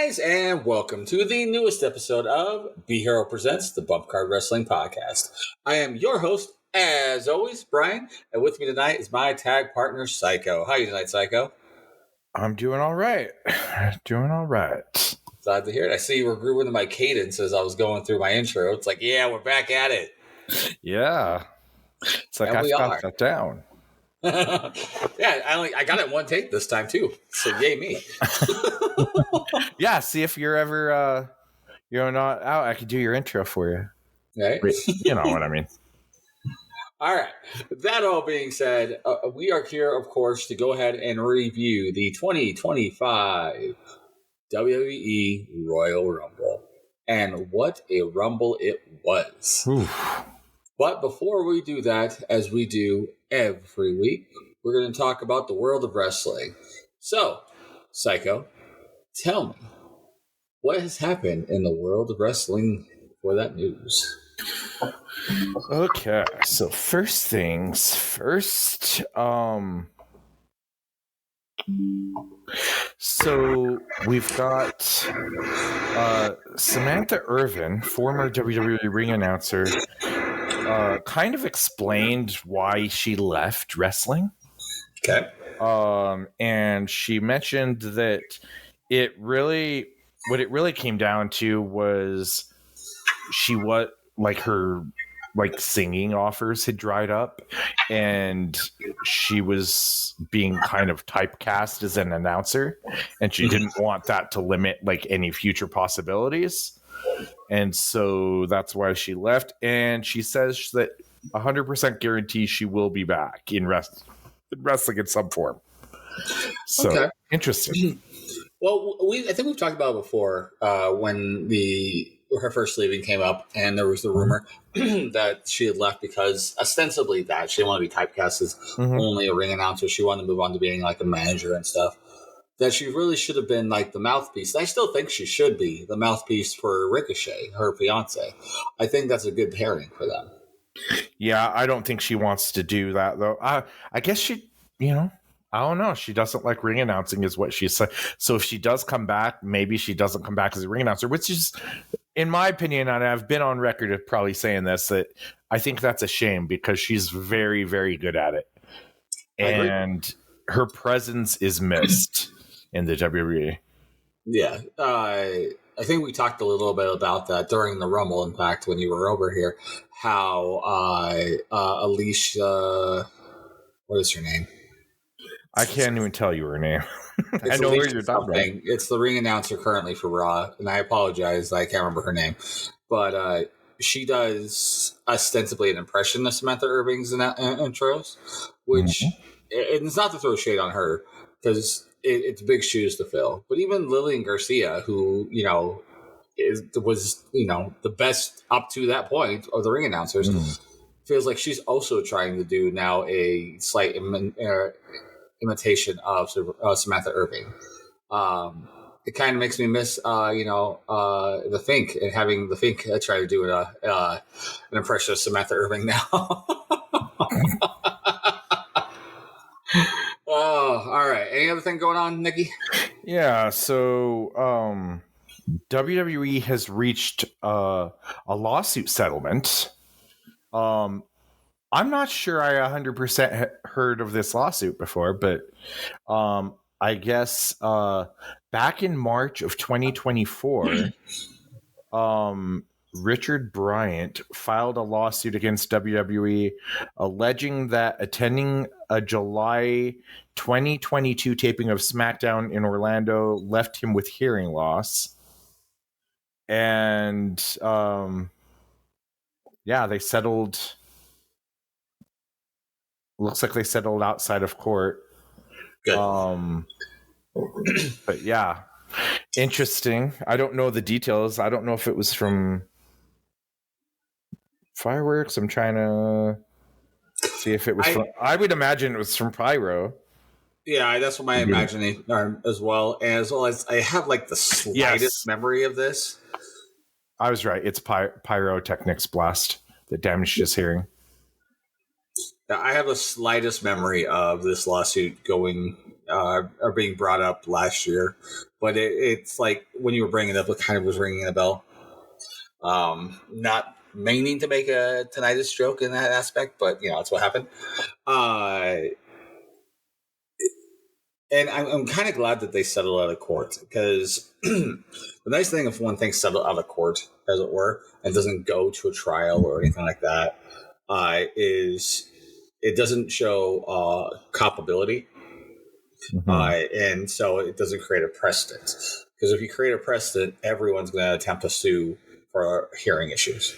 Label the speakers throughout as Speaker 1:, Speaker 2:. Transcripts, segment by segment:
Speaker 1: guys, and welcome to the newest episode of Be Hero Presents the Bump Card Wrestling Podcast. I am your host, as always, Brian, and with me tonight is my tag partner, Psycho. How are you tonight, Psycho?
Speaker 2: I'm doing all right.
Speaker 1: Glad to hear it. I see you were grooving to my cadence as I was going through my intro. It's like, yeah, we're back at it.
Speaker 2: Yeah. It's like
Speaker 1: And
Speaker 2: I got that down.
Speaker 1: Yeah, I got it in one take this time, too. So, yay me.
Speaker 2: Yeah, see if you're ever you're not out, I could do your intro for you.
Speaker 1: Right?
Speaker 2: You know what I mean.
Speaker 1: All right. That all being said, we are here, of course, to go ahead and review the 2025 WWE Royal Rumble. And what a Rumble it was.
Speaker 2: Oof.
Speaker 1: But before we do that, as we do every week, we're going to talk about the world of wrestling. So, Psycho, tell me, what has happened in the world of wrestling for that news?
Speaker 2: Okay, so first things first. So we've got Samantha Irvin, former WWE ring announcer, kind of explained why she left wrestling.
Speaker 1: Okay.
Speaker 2: And she mentioned that what it really came down to was her singing offers had dried up, and she was being kind of typecast as an announcer, and she didn't want that to limit any future possibilities. And so that's why she left. And she says that 100% guarantee she will be back in wrestling in some form. So okay. Interesting.
Speaker 1: Well, I think we've talked about it before when her first leaving came up, and there was the rumor that she had left because ostensibly that she didn't want to be typecast as only a ring announcer. She wanted to move on to being a manager and stuff. That she really should have been the mouthpiece. And I still think she should be the mouthpiece for Ricochet, her fiance. I think that's a good pairing for them.
Speaker 2: Yeah, I don't think she wants to do that, though. I guess she, I don't know. She doesn't like ring announcing is what she said. So if she does come back, maybe she doesn't come back as a ring announcer, which is, in my opinion, and I've been on record of probably saying this, that I think that's a shame because she's very, very good at it. And her presence is missed in the WWE.
Speaker 1: Yeah. I think we talked a little bit about that during the Rumble, in fact, when you were over here, how Alicia, what is her name?
Speaker 2: I can't even tell you her name. I know where you're talking about.
Speaker 1: It's the ring announcer currently for Raw, and I apologize, I can't remember her name. But she does ostensibly an impression of Samantha Irving's intros, which it's not to throw shade on her, because it's big shoes to fill. But even Lillian Garcia, who, was the best up to that point of the ring announcers, feels like she's also trying to do now a slight imitation of Samantha Irving. It kind of makes me miss, the Fink, and having the Fink try to do an impression of Samantha Irving now. Oh, all right. Any other thing going on, Nikki?
Speaker 2: Yeah. So, WWE has reached a lawsuit settlement. I'm not sure I 100% heard of this lawsuit before, but I guess back in March of 2024, Richard Bryant filed a lawsuit against WWE alleging that attending a July 2022 taping of SmackDown in Orlando left him with hearing loss. And they settled. Looks like they settled outside of court.
Speaker 1: Good.
Speaker 2: But yeah, interesting. I don't know the details. I don't know if it was from fireworks. I'm trying to see if it was from. I would imagine it was from pyro.
Speaker 1: Yeah, that's what my imagining as well as I have the slightest memory of this.
Speaker 2: I was right. It's pyrotechnics blast that damaged his hearing.
Speaker 1: I have the slightest memory of this lawsuit going are being brought up last year, but it's like when you were bringing it up, it kind of was ringing a bell. Not meaning to make a tinnitus joke in that aspect, but that's what happened. And I'm kind of glad that they settled out of court, because the nice thing if one thing's settled out of court, as it were, and doesn't go to a trial or anything like that, is it doesn't show culpability. And so it doesn't create a precedent. Because if you create a precedent, everyone's going to attempt to sue for hearing issues.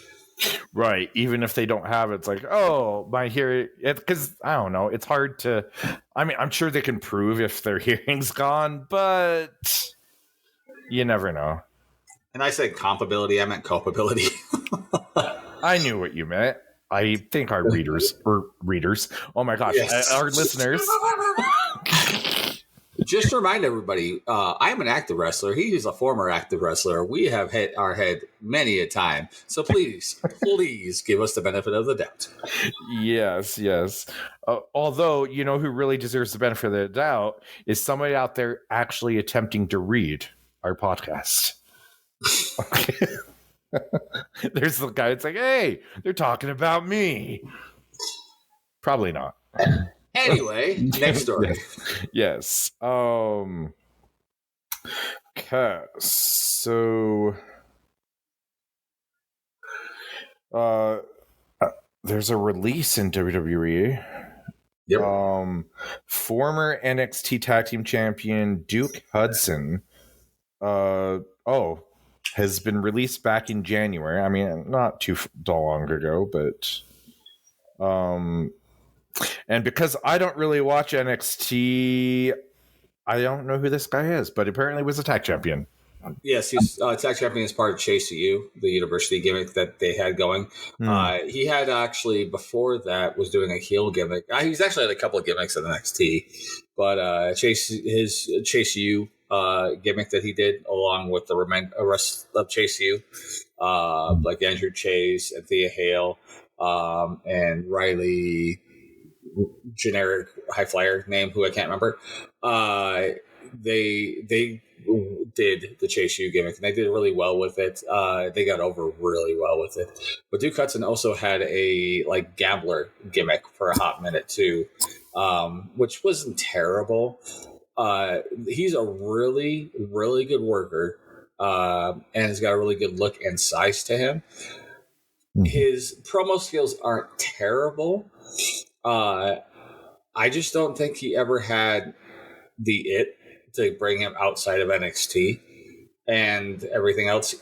Speaker 2: Right. Even if they don't have it, it's like, oh, my hearing. Because I don't know. It's hard to. I mean, I'm sure they can prove if their hearing's gone, but you never know.
Speaker 1: And I said compability. I meant culpability.
Speaker 2: I knew what you meant. I think our readers. Oh my gosh, yes. Our listeners.
Speaker 1: Just to remind everybody, I'm an active wrestler. He is a former active wrestler. We have hit our head many a time. So please give us the benefit of the doubt.
Speaker 2: Yes. Although, you know who really deserves the benefit of the doubt is somebody out there actually attempting to read our podcast. Okay. There's the guy that's like, hey, they're talking about me. Probably not.
Speaker 1: Anyway, next story.
Speaker 2: Yes. Okay. So there's a release in WWE.
Speaker 1: Yep.
Speaker 2: Former NXT Tag Team Champion Duke Hudson has been released back in January. I mean, not too long ago, but and because I don't really watch NXT, I don't know who this guy is, but apparently was a tag champion.
Speaker 1: Yes, he's tag champion as part of Chase U, the university gimmick that they had going. He had actually, before that, was doing a heel gimmick. He's actually had a couple of gimmicks in NXT, but Chase U gimmick that he did, along with the rest of Chase U, like Andrew Chase and Thea Hale and Riley, generic high flyer name who I can't remember. They did the Chase U gimmick, and they did really well with it. They got over really well with it. But Duke Hudson also had a gambler gimmick for a hot minute too, which wasn't terrible. He's a really, really good worker, and has got a really good look and size to him. His promo skills aren't terrible. I just don't think he ever had the it to bring him outside of NXT and everything else.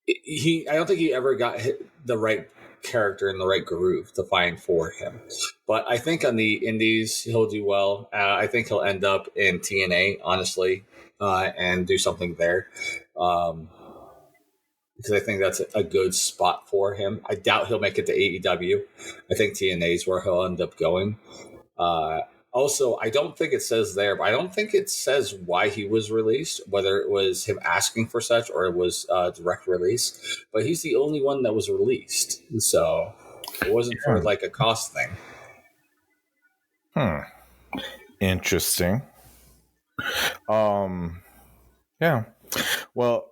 Speaker 1: I don't think he ever got the right character and the right groove to find for him. But I think on the indies, he'll do well. I think he'll end up in TNA, honestly, and do something there. Because I think that's a good spot for him. I doubt he'll make it to AEW. I think TNA is where he'll end up going. Also, I don't think it says there, but I don't think it says why he was released, whether it was him asking for such or it was direct release. But he's the only one that was released. So it wasn't for a cost thing.
Speaker 2: Interesting. Yeah. Well,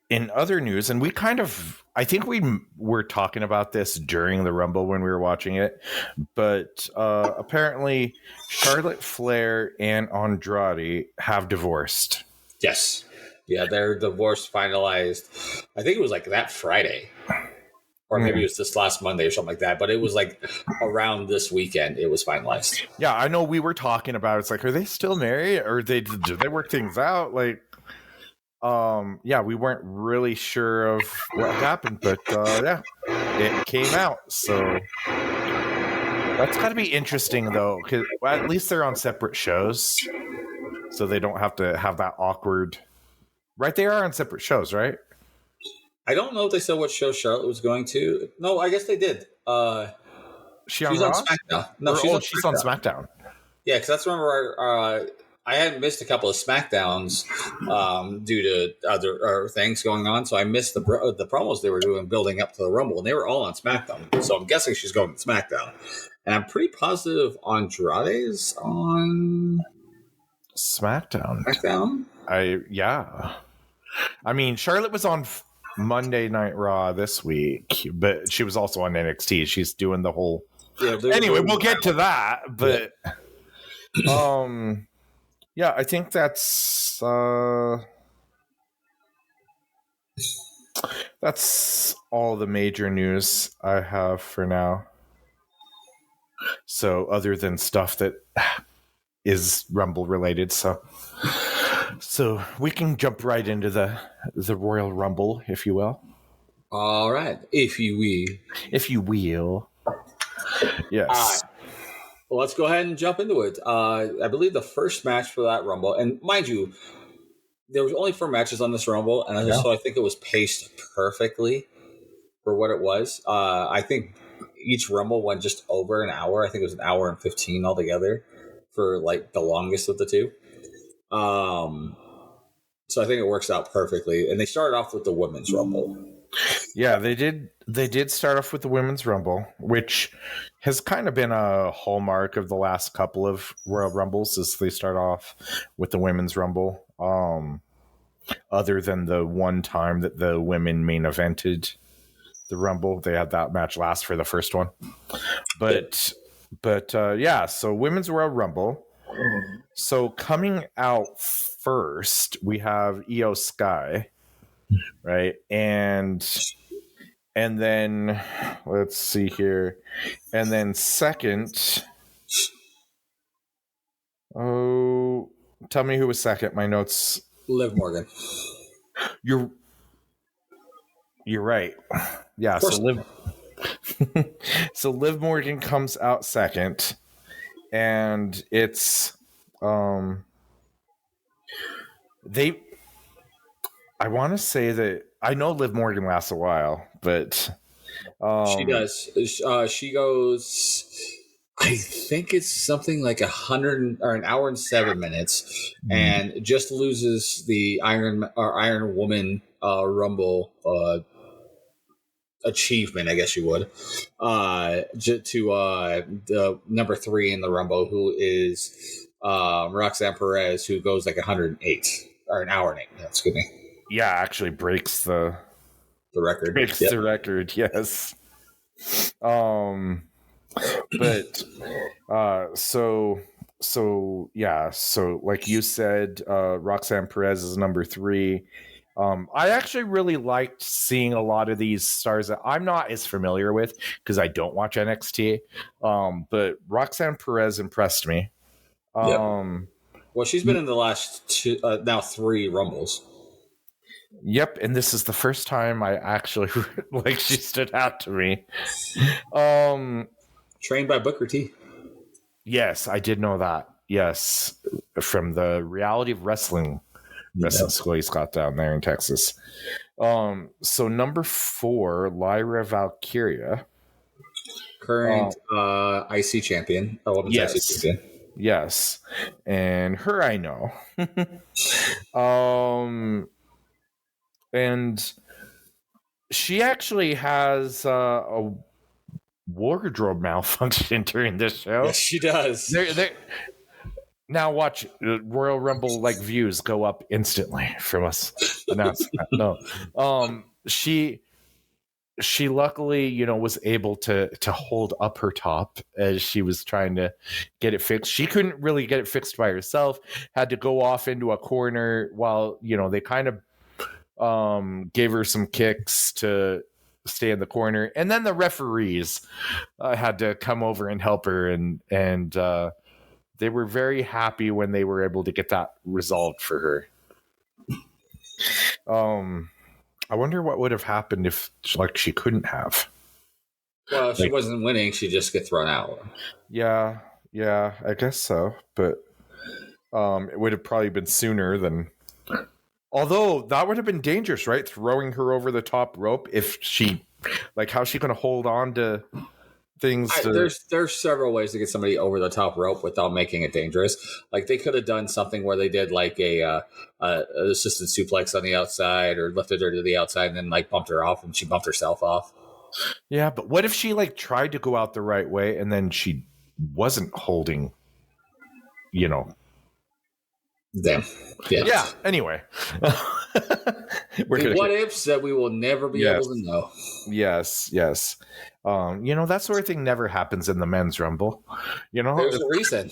Speaker 2: in other news, and I think we were talking about this during the Rumble when we were watching it, but apparently Charlotte Flair and Andrade have divorced.
Speaker 1: Yes. Yeah, their divorce finalized. I think it was that Friday. Or maybe it was this last Monday or something like that. But it was around this weekend it was finalized.
Speaker 2: Yeah, I know we were talking about it. It's are they still married? Or did they work things out? We weren't really sure of what happened, but it came out. So that's got to be interesting, though, because at least they're on separate shows, so they don't have to have that awkward. Right, they are on separate shows, right?
Speaker 1: I don't know if they said what show Charlotte was going to. No, I guess they did.
Speaker 2: She's on
Speaker 1: SmackDown. No,
Speaker 2: she's on SmackDown.
Speaker 1: Yeah, because that's remember I had missed a couple of SmackDowns due to other things going on, so I missed the promos they were doing building up to the Rumble, and they were all on SmackDown. So I'm guessing she's going to SmackDown. And I'm pretty positive Andrade's on
Speaker 2: SmackDown.
Speaker 1: SmackDown.
Speaker 2: I mean, Charlotte was on Monday Night Raw this week, but she was also on NXT. She's doing the whole.
Speaker 1: Yeah.
Speaker 2: Anyway, we'll get to that. But yeah, I think that's all the major news I have for now. So other than stuff that is Rumble related, so we can jump right into the Royal Rumble, if you will.
Speaker 1: All right, if you will.
Speaker 2: Yes.
Speaker 1: Well, let's go ahead and jump into it. I believe the first match for that Rumble, and mind you, there was only 4 matches on this Rumble, and so I think it was paced perfectly for what it was. I think each Rumble went just over an hour. I think it was an hour and 15 altogether for like the longest of the two. So I think it works out perfectly. And they started off with the Women's Rumble.
Speaker 2: Yeah, they did start off with the Women's Rumble, which has kind of been a hallmark of the last couple of Royal Rumbles, is they start off with the Women's Rumble. Other than the one time that the women main evented the Rumble, they had that match last for the first one. But yeah, so Women's Royal Rumble. So coming out first, we have Io Sky, right? And then let's see here. And then second, tell me who was second. My notes.
Speaker 1: Liv Morgan.
Speaker 2: You're right. Yeah, so Liv Morgan comes out second, and it's I want to say that I know Liv Morgan lasts a while, but
Speaker 1: she does. She goes. I think it's something like 100 or an hour and 7 minutes, and just loses the Iron Woman Rumble achievement, I guess you would, to the number 3 in the Rumble, who is Roxanne Perez, who goes like 108 or an hour and 8 minutes. Excuse me.
Speaker 2: Yeah, actually breaks the
Speaker 1: record.
Speaker 2: The record, yes. But so yeah, so like you said, Roxanne Perez is number 3. I actually really liked seeing a lot of these stars that I'm not as familiar with because I don't watch NXT. But Roxanne Perez impressed me.
Speaker 1: Well, she's been in the last 2, now 3 Rumbles.
Speaker 2: Yep, and this is the first time I actually like she stood out to me.
Speaker 1: Trained by Booker T.
Speaker 2: Yes, I did know that. Yes, from the Reality of Wrestling school he's got down there in Texas. So number 4, Lyra Valkyria,
Speaker 1: current IC champion.
Speaker 2: Yes.
Speaker 1: IC champion.
Speaker 2: Yes, and her I know. And she actually has a wardrobe malfunction during this show.
Speaker 1: Yes, she does.
Speaker 2: Now watch Royal Rumble like views go up instantly from us announcing that. No, she luckily was able to hold up her top as she was trying to get it fixed. She couldn't really get it fixed by herself. Had to go off into a corner while they kind of gave her some kicks to stay in the corner, and then the referees had to come over and help her, and they were very happy when they were able to get that resolved for her. I wonder what would have happened if she couldn't have.
Speaker 1: Well, if she wasn't winning, she'd just get thrown out.
Speaker 2: Yeah, I guess so, but it would have probably been sooner than. Although that would have been dangerous, right? Throwing her over the top rope. If she, how's she going to hold on to things?
Speaker 1: There's several ways to get somebody over the top rope without making it dangerous. Like they could have done something where they did like a assisted suplex on the outside, or lifted her to the outside and then bumped her off, and she bumped herself off.
Speaker 2: Yeah, but what if she like tried to go out the right way and then she wasn't holding, you know?
Speaker 1: Damn. Yeah.
Speaker 2: Yeah. Anyway, we're
Speaker 1: The
Speaker 2: gonna
Speaker 1: what ifs that we will never be able to know.
Speaker 2: Yes. That sort of thing never happens in the men's rumble.
Speaker 1: There's a reason.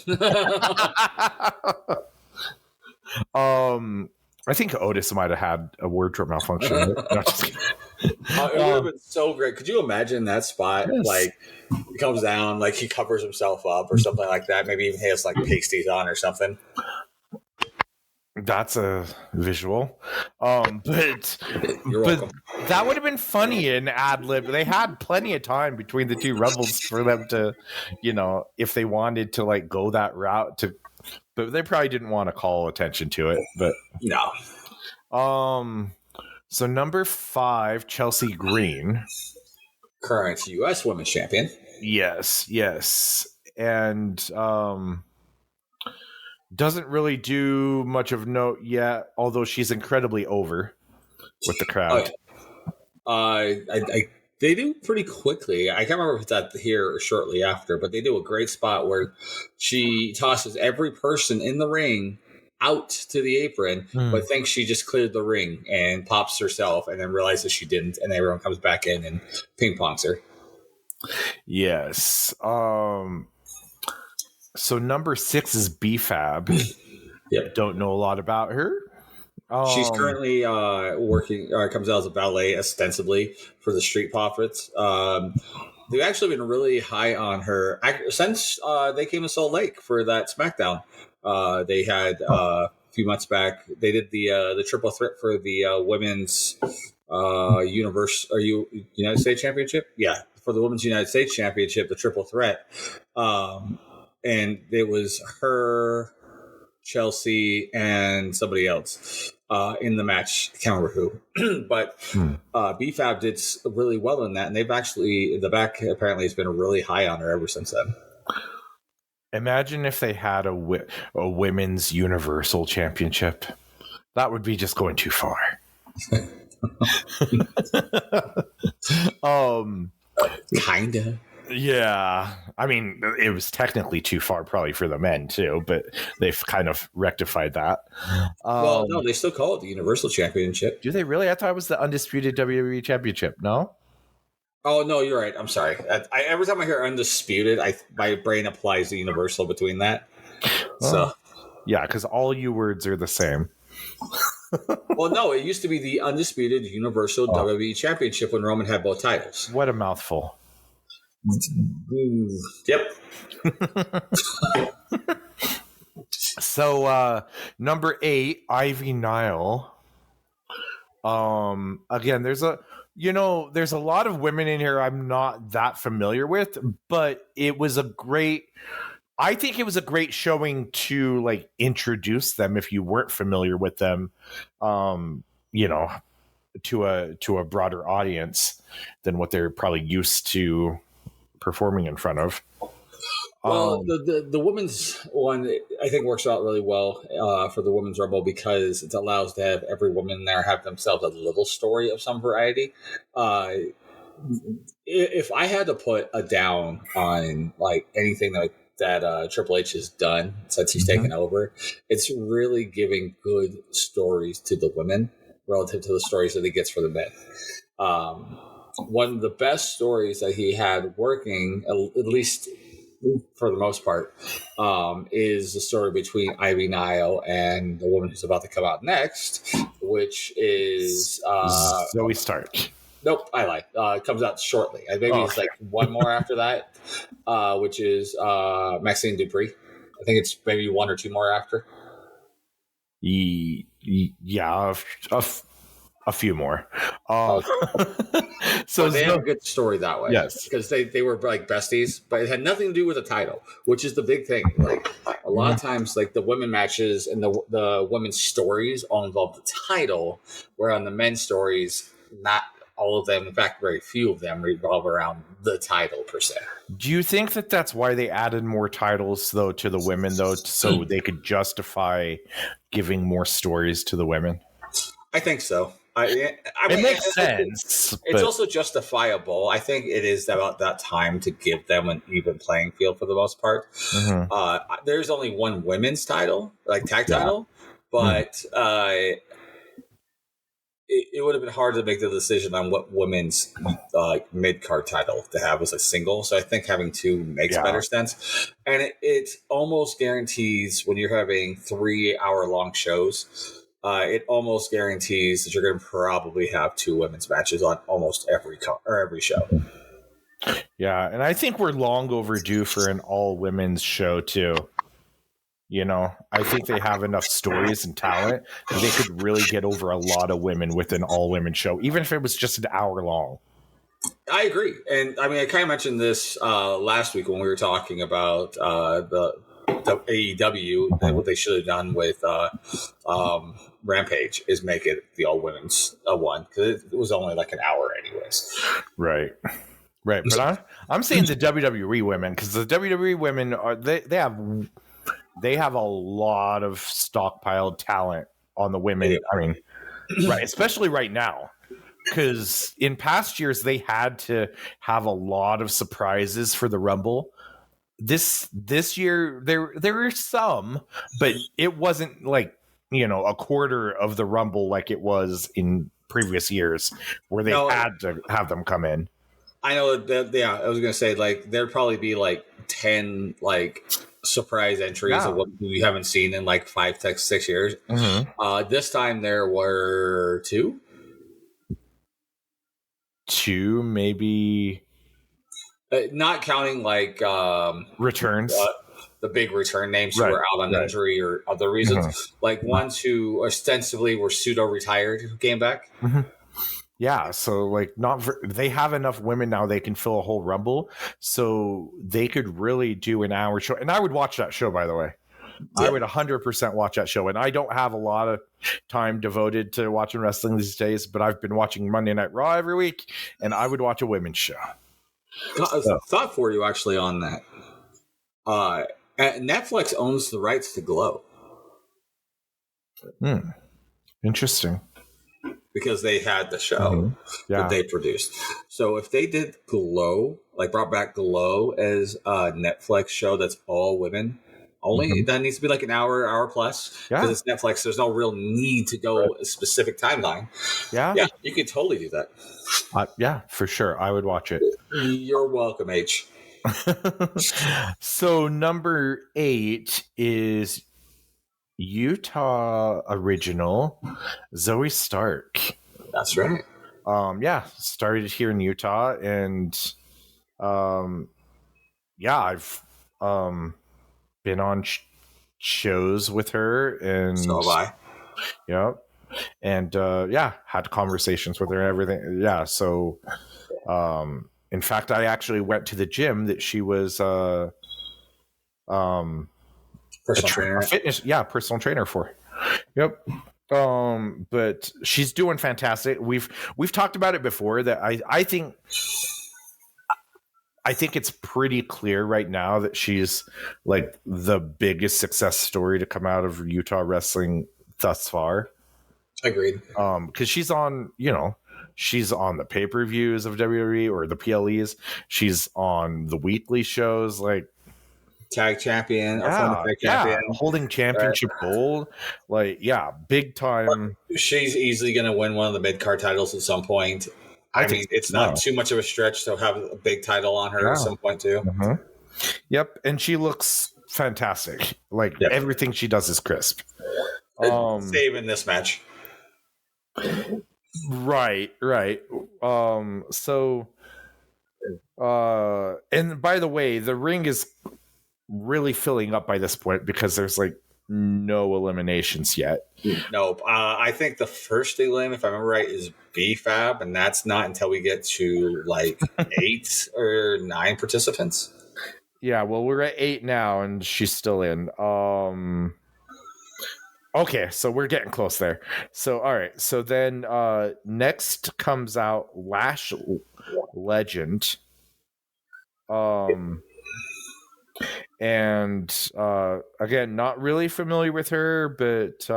Speaker 2: I think Otis might have had a wardrobe malfunction. No, just kidding.
Speaker 1: It would have been so great. Could you imagine that spot?
Speaker 2: Yes.
Speaker 1: Like, he comes down, like he covers himself up or something like that. Maybe even has like pasties on or something.
Speaker 2: That's a visual. But
Speaker 1: You're welcome.
Speaker 2: that would have been funny in ad lib. They had plenty of time between the two Rumbles for them to, if they wanted to like go that route but they probably didn't want to call attention to it. But
Speaker 1: no.
Speaker 2: So number 5, Chelsea Green,
Speaker 1: current U.S. Women's Champion.
Speaker 2: Yes, and doesn't really do much of note yet, although she's incredibly over with the crowd.
Speaker 1: They do pretty quickly. I can't remember if it's at here or shortly after, but they do a great spot where she tosses every person in the ring out to the apron, but thinks she just cleared the ring and pops herself and then realizes she didn't, and everyone comes back in and ping pongs her.
Speaker 2: Yes. So number 6 is B-Fab.
Speaker 1: Yep.
Speaker 2: Don't know a lot about her.
Speaker 1: She's currently working, comes out as a valet ostensibly for the Street Profits. They've actually been really high on her since they came to Salt Lake for that SmackDown. They had a few months back. They did the triple threat for the women's United States Championship. Yeah, for the women's United States Championship, the triple threat. And it was her, Chelsea, and somebody else in the match. I can't remember who, but B-Fab did really well in that, and they've actually the back apparently has been really high on her ever since then.
Speaker 2: Imagine if they had a women's Universal Championship. That would be just going too far.
Speaker 1: Kinda.
Speaker 2: Yeah, I mean, it was technically too far probably for the men too, but they've kind of rectified that.
Speaker 1: Well, no, they still call it the Universal Championship.
Speaker 2: Do they really? I thought it was the undisputed WWE Championship. No?
Speaker 1: Oh, no, you're right. I'm sorry. Every time I hear undisputed, my brain applies the Universal between that. So,
Speaker 2: yeah, because all you words are the same.
Speaker 1: Well, no, it used to be the undisputed Universal WWE Championship when Roman had both titles.
Speaker 2: What a mouthful.
Speaker 1: Yep.
Speaker 2: So number 8, Ivy Nile. Again, there's a lot of women in here I'm not that familiar with, but I think it was a great showing to like introduce them if you weren't familiar with them, to a broader audience than what they're probably used to performing in front of.
Speaker 1: Well, the women's one I think works out really well for the women's Rumble because it allows to have every woman there have themselves a little story of some variety. If I had to put a down on like anything that Triple H has done since he's taken over, it's really giving good stories to the women relative to the stories that he gets for the men. One of the best stories that he had working, at least for the most part, is the story between Ivy Nile and the woman who's about to come out next, which is
Speaker 2: Zoe Stark.
Speaker 1: Nope, I lied. It comes out shortly. Maybe it's like one more after that, which is Maxine Dupree. I think it's maybe one or two more after.
Speaker 2: Yeah, a few more.
Speaker 1: So they have a good story that way.
Speaker 2: Yes,
Speaker 1: because they were like besties, but it had nothing to do with the title, which is the big thing. Like a lot of times, like the women matches and the women's stories all involve the title, where on the men's stories, not all of them, in fact, very few of them revolve around the title per se.
Speaker 2: Do you think that that's why they added more titles though to the women though, so they could justify giving more stories to the women?
Speaker 1: I think so. I
Speaker 2: It
Speaker 1: mean,
Speaker 2: makes sense,
Speaker 1: it's
Speaker 2: but
Speaker 1: also justifiable. I think it is about that time to give them an even playing field for the most part.
Speaker 2: mhm,
Speaker 1: There's only one women's title, like tag
Speaker 2: yeah.
Speaker 1: title,
Speaker 2: Mm.
Speaker 1: but it would have been hard to make the decision on what women's mid card title to have as a single. So I think having two makes
Speaker 2: Yeah.
Speaker 1: better sense, and it almost guarantees when you're having 3 hour long shows. It almost guarantees that you're going to probably have two women's matches on almost every show.
Speaker 2: Yeah, and I think we're long overdue for an all women's show too. You know, I think they have enough stories and talent that they could really get over a lot of women with an all women show, even if it was just an hour long.
Speaker 1: I agree, and I mean I kind of mentioned this last week when we were talking about the AEW. That what they should have done with Rampage is make it the all women's one because it was only like an hour anyways.
Speaker 2: Right. Right. But I'm saying the WWE women, because the WWE women are they have a lot of stockpiled talent on the women. I mean, right, especially right now. Because in past years they had to have a lot of surprises for the Rumble. This year there were some, but it wasn't like, you know, a quarter of the Rumble like it was in previous years where they
Speaker 1: No,
Speaker 2: had to have them come in.
Speaker 1: I know that. Yeah, I was gonna say like there'd probably be like 10 like surprise entries of
Speaker 2: Yeah.
Speaker 1: what we haven't seen in like 5 to 6 years.
Speaker 2: Mm-hmm.
Speaker 1: This time there were two.
Speaker 2: Two, maybe
Speaker 1: Not counting like
Speaker 2: returns.
Speaker 1: the big return names who
Speaker 2: Right.
Speaker 1: were out on
Speaker 2: Right.
Speaker 1: injury or other reasons, like ones who ostensibly were pseudo retired who came back.
Speaker 2: Mm-hmm. Yeah, so like they have enough women now they can fill a whole Rumble, so they could really do an hour show. And I would watch that show, by the way.
Speaker 1: Yeah.
Speaker 2: I would 100% watch that show. And I don't have a lot of time devoted to watching wrestling these days, but I've been watching Monday Night Raw every week, and I would watch a women's show.
Speaker 1: Thought for you actually on that. Netflix owns the rights to Glow
Speaker 2: Interesting.
Speaker 1: because they had the show
Speaker 2: Yeah.
Speaker 1: that they produced. So if they did Glow, like brought back Glow as a Netflix show that's all women only, that needs to be like an hour plus because
Speaker 2: Yeah.
Speaker 1: it's Netflix. There's no real need to go a specific timeline.
Speaker 2: Yeah.
Speaker 1: Yeah, you could totally do that.
Speaker 2: Yeah, for sure. I would watch it.
Speaker 1: You're welcome, H.
Speaker 2: So number 8 is Utah original Zoe Stark.
Speaker 1: That's right.
Speaker 2: Yeah, started here in Utah, and yeah, I've been on shows with her, and
Speaker 1: So have I.
Speaker 2: yeah, and yeah, had conversations with her and everything. Yeah, so in fact, I actually went to the gym that she was
Speaker 1: Personal trainer.
Speaker 2: Personal trainer for. Yep. But she's doing fantastic. We've talked about it before that I think it's pretty clear right now that she's like the biggest success story to come out of Utah wrestling thus far.
Speaker 1: Agreed.
Speaker 2: Because she's on, she's on the pay-per-views of WWE or the PLEs. She's on the weekly shows, like
Speaker 1: Tag champion, or former tag champion,
Speaker 2: holding championship gold, like big time.
Speaker 1: She's easily going to win one of the mid card titles at some point. I mean, it's not too much of a stretch to have a big title on her at some point too.
Speaker 2: Mm-hmm. Yep, and she looks fantastic. Like everything she does is crisp.
Speaker 1: Save in this match.
Speaker 2: Right. So, and by the way, the ring is really filling up by this point because there's like no eliminations yet.
Speaker 1: Nope. I think the first elim, if I remember right, is BFAB, and that's not until we get to like 8 or 9 participants.
Speaker 2: Yeah, well, we're at 8 now, and she's still in. Okay, so we're getting close there. So, all right. So then next comes out Lash Legend. And again, not really familiar with her, but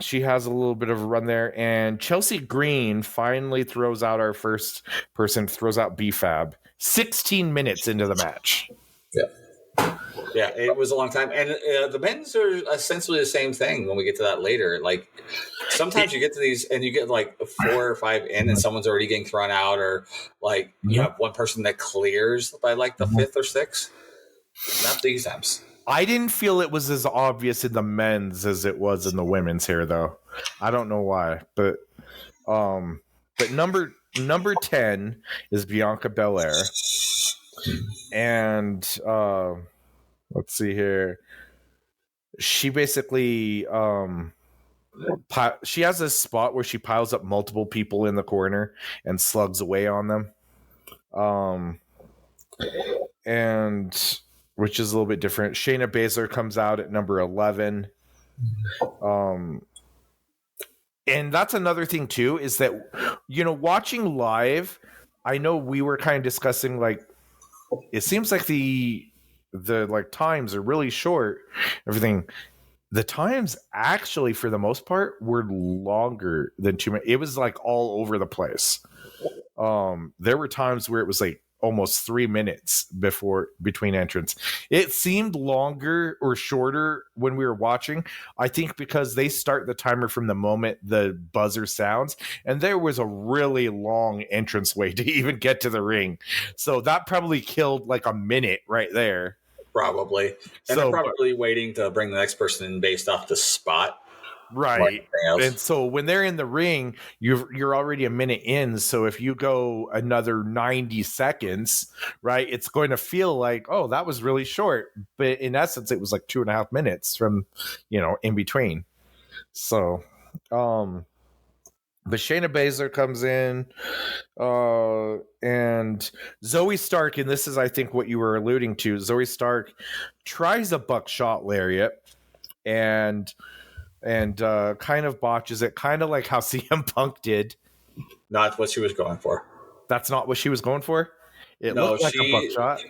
Speaker 2: she has a little bit of a run there, and Chelsea Green finally throws out our first person, throws out BFAB 16 minutes into the match.
Speaker 1: Yeah, it was a long time, and the men's are essentially the same thing. When we get to that later, like sometimes you get to these and you get like 4 or 5 in, and someone's already getting thrown out, or like you have one person that clears by like the 5th or 6th. Not these times.
Speaker 2: I didn't feel it was as obvious in the men's as it was in the women's here, though. I don't know why, but number 10 is Bianca Belair, and let's see here. She basically she has this spot where she piles up multiple people in the corner and slugs away on them, and which is a little bit different. Shayna Baszler comes out at number 11. And that's another thing too, is that, watching live, I know we were kind of discussing, like, it seems like the like times are really short, everything. The times actually, for the most part, were longer than 2 minutes. It was like all over the place. There were times where it was like almost 3 minutes between entrance. It seemed longer or shorter when we were watching, I think, because they start the timer from the moment the buzzer sounds, and there was a really long entranceway to even get to the ring, so that probably killed like a minute right there.
Speaker 1: Probably. And they're probably waiting to bring the next person in based off the spot.
Speaker 2: Right. And so when they're in the ring, you're already a minute in. So if you go another 90 seconds, right, it's going to feel like, oh, that was really short. But in essence, it was like 2.5 minutes from, in between. So, but Shayna Baszler comes in, and Zoe Stark, and this is, I think, what you were alluding to. Zoe Stark tries a buckshot lariat and kind of botches it, kind of like how CM Punk did.
Speaker 1: Not what she was going for.
Speaker 2: That's not what she was going for? It looked like a buckshot.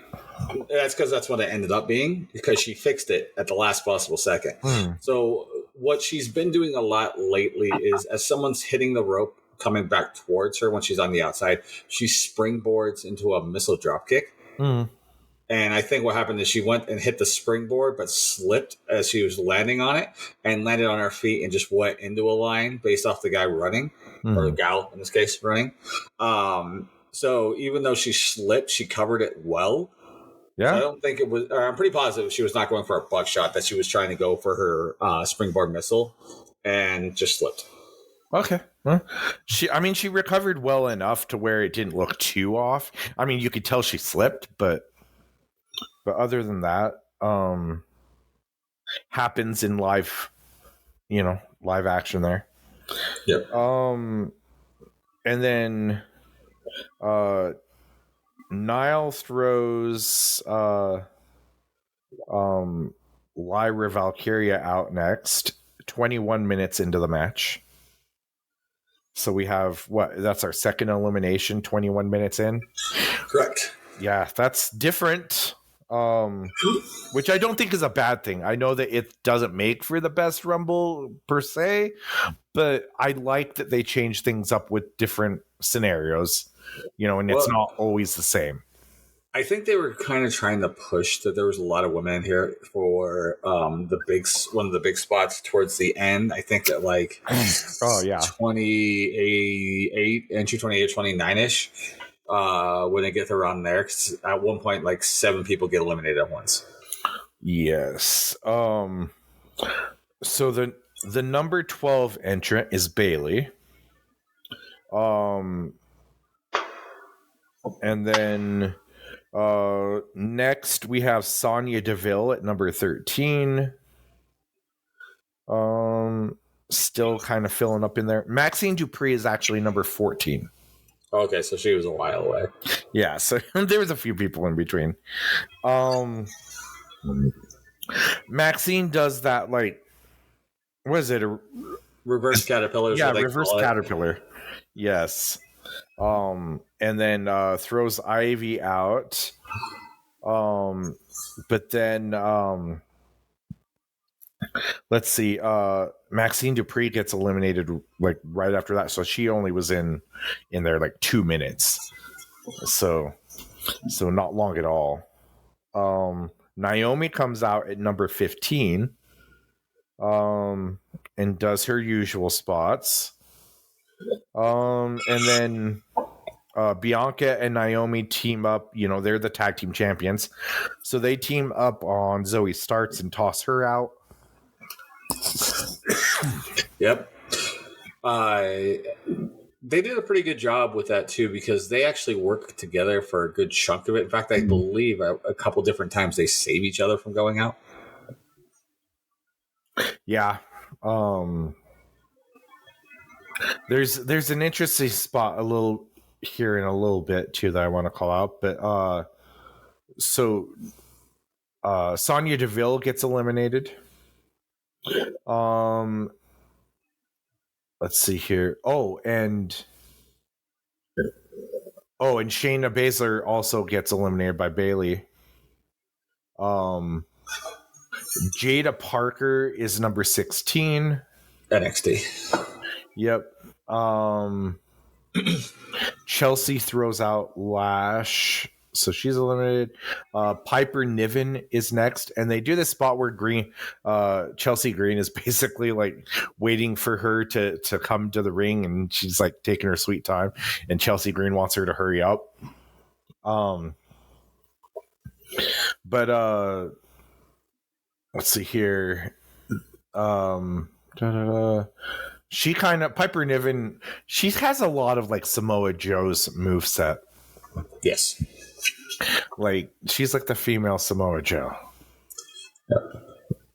Speaker 1: That's because that's what it ended up being, because she fixed it at the last possible second. So what she's been doing a lot lately is, as someone's hitting the rope coming back towards her when she's on the outside, she springboards into a missile drop kick. And I think what happened is she went and hit the springboard, but slipped as she was landing on it, and landed on her feet and just went into a line based off the guy running, or the gal in this case running. So even though she slipped, she covered it well. Yeah, so I don't think it was. I'm pretty positive she was not going for a buckshot; that she was trying to go for her springboard missile, and just slipped.
Speaker 2: Okay. Well, she recovered well enough to where it didn't look too off. I mean, you could tell she slipped, but other than that, happens in live, live action there.
Speaker 1: Yep.
Speaker 2: And then Niall throws Lyra Valkyria out next, 21 minutes into the match. So we have that's our second elimination, 21 minutes in.
Speaker 1: Correct.
Speaker 2: Yeah, that's different. Which I don't think is a bad thing. I know that it doesn't make for the best Rumble per se, but I like that they change things up with different scenarios, and it's not always the same.
Speaker 1: I think they were kind of trying to push that there was a lot of women in here for one of the big spots towards the end. I think that 28, entry 28, 29-ish. When they get around there, 'cause at one point, like 7 people get eliminated at once.
Speaker 2: Yes. So the number 12 entrant is Bayley. And then next we have Sonya Deville at number 13. Still kind of filling up in there. Maxine Dupree is actually number 14.
Speaker 1: Okay, so she was a while away.
Speaker 2: Yeah, so there was a few people in between. Maxine does that, like, what is it? A
Speaker 1: reverse caterpillar?
Speaker 2: Yeah, reverse caterpillar. Yes. And then throws Ivy out. But then Let's see. Maxine Dupree gets eliminated like right after that, so she only was in there like 2 minutes. So not long at all. Naomi comes out at number 15, and does her usual spots. And then Bianca and Naomi team up. You know, they're the tag team champions, so they team up on Zoe Starks and toss her out.
Speaker 1: Yep. They did a pretty good job with that too, because they actually work together for a good chunk of it. In fact, I believe a couple different times they save each other from going out.
Speaker 2: Yeah. There's an interesting spot a little here in a little bit too that I want to call out, but so Sonya Deville gets eliminated. Let's see here. And Shayna Baszler also gets eliminated by Bayley. Jada Parker is number 16.
Speaker 1: NXT.
Speaker 2: Yep. Chelsea throws out Lash, so she's eliminated. Piper Niven is next, and they do this spot where Chelsea Green is basically like waiting for her to come to the ring, and she's like taking her sweet time, and Chelsea Green wants her to hurry up. But let's see here. She kind of Piper Niven. She has a lot of like Samoa Joe's moveset.
Speaker 1: Yes.
Speaker 2: Like she's like the female Samoa Joe.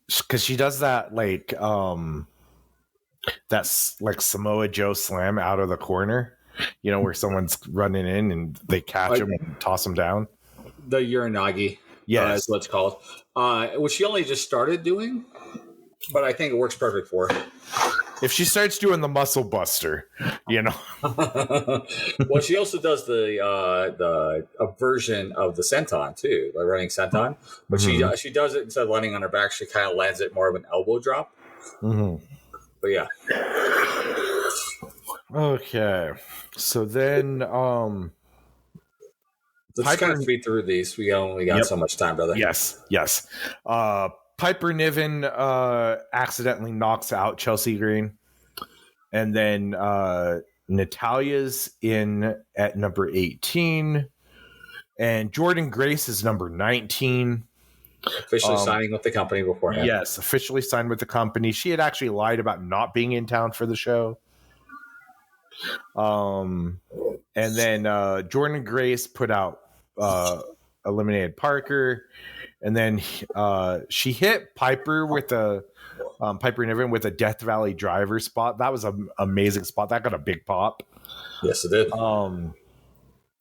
Speaker 2: Because she does that like that's like Samoa Joe slam out of the corner. You know, where someone's running in and they catch him and toss him down.
Speaker 1: The Uranagi.
Speaker 2: Yes.
Speaker 1: Is what it's called. Which she only just started doing, but I think it works perfect for her.
Speaker 3: If she starts doing the muscle buster, you know.
Speaker 1: Well, she also does a version of the senton too, the running senton. But she does it instead of landing on her back, she kind of lands it more of an elbow drop. But yeah.
Speaker 2: Okay, so then
Speaker 1: let's kind of speed through these. We only got so much time, brother.
Speaker 2: Yes. Piper Niven accidentally knocks out Chelsea Green. And then Natalia's in at number 18. And Jordan Grace is number 19.
Speaker 1: Officially signing with the company beforehand.
Speaker 2: Yes, officially signed with the company. She had actually lied about not being in town for the show. And then Jordan Grace put out eliminated Parker. And then she hit Piper with Piper Niven with a Death Valley driver spot. That was an amazing spot. That got a big pop.
Speaker 1: Yes, it did.
Speaker 2: And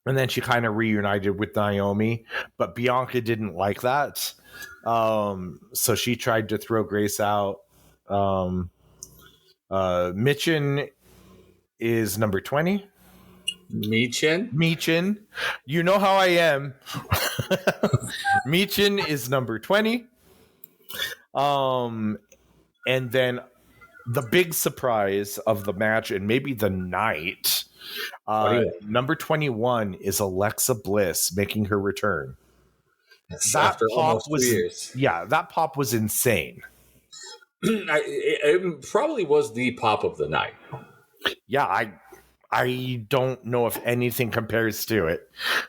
Speaker 2: then she kind of reunited with Naomi, but Bianca didn't like that. So she tried to throw Grace out. Michin is number 20. Michin. You know how I am. Michin is number 20. And then the big surprise of the match and maybe the night, number 21 is Alexa Bliss making her return.
Speaker 1: Yes, after almost 2 years.
Speaker 2: Yeah, that pop was insane.
Speaker 1: It probably was the pop of the night.
Speaker 2: Yeah, I don't know if anything compares to it,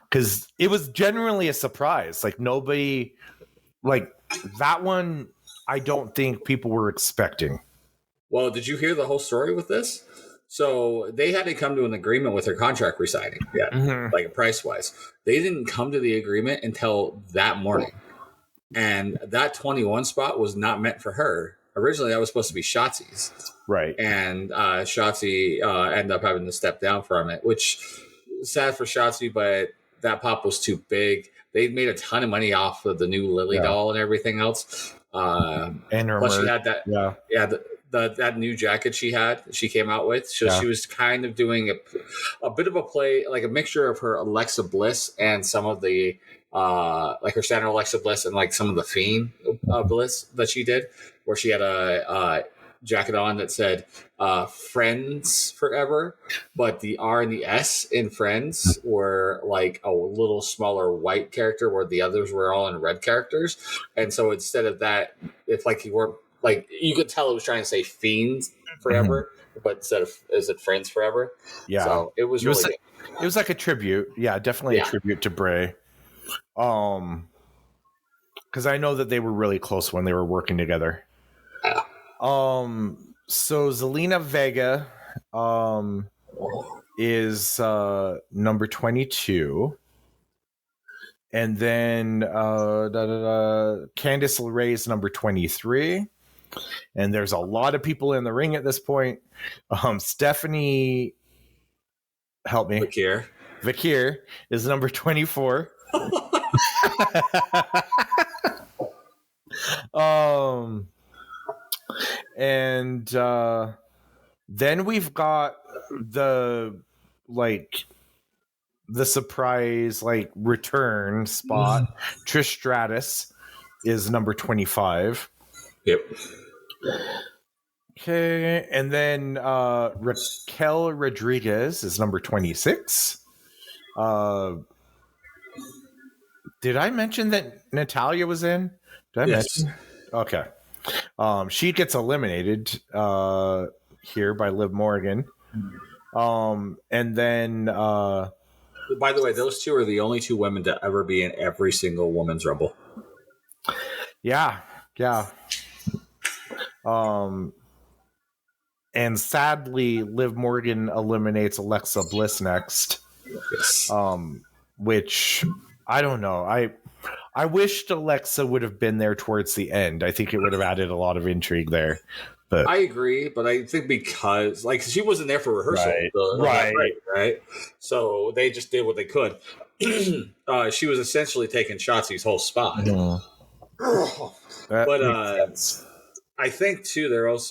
Speaker 2: because it was genuinely a surprise. Like nobody, like that one, I don't think people were expecting.
Speaker 1: Well, did you hear the whole story with this? So they had to come to an agreement with their contract resigning, like price wise. They didn't come to the agreement until that morning, and that 21 spot was not meant for her. Originally, that was supposed to be Shotzi's.
Speaker 2: Right.
Speaker 1: And Shotzi ended up having to step down from it, which is sad for Shotzi, but that pop was too big. They made a ton of money off of the new Lily doll and everything else.
Speaker 2: And her
Speaker 1: plus
Speaker 2: merch.
Speaker 1: She had that, that new jacket she came out with. So she was kind of doing a bit of a play, like a mixture of her Alexa Bliss and some of the like her standard Alexa Bliss and like some of the Fiend Bliss that she did, where she had a jacket on that said Friends Forever, but the R and the S in Friends were like a little smaller white character, where the others were all in red characters. And so instead of that, if like you weren't like, you could tell it was trying to say Fiends Forever, but instead of, is it Friends Forever?
Speaker 2: Yeah.
Speaker 1: So it was really good.
Speaker 2: It was like a tribute. Yeah, definitely a tribute to Bray. Because I know that they were really close when they were working together.
Speaker 1: Yeah.
Speaker 2: So Zelina Vega is number 22. And then Candice LeRae is number 23. And there's a lot of people in the ring at this point. Stephanie, help me. Vakir is number 24. And then we've got the surprise return spot. Trish Stratus is number 25.
Speaker 1: Yep.
Speaker 2: Okay, and then Raquel Rodriguez is number 26. Did I mention that Natalia was in? Did I mention? Okay. She gets eliminated here by Liv Morgan. And then
Speaker 1: by the way, those two are the only two women to ever be in every single women's Rumble.
Speaker 2: Yeah. And sadly, Liv Morgan eliminates Alexa Bliss next.
Speaker 1: Yes.
Speaker 2: Which I don't know. I wished Alexa would have been there towards the end. I think it would have added a lot of intrigue there. But
Speaker 1: I agree, but I think because she wasn't there for rehearsal, right? So they just did what they could. She was essentially taking Shotzi's whole spot. But I think too, there's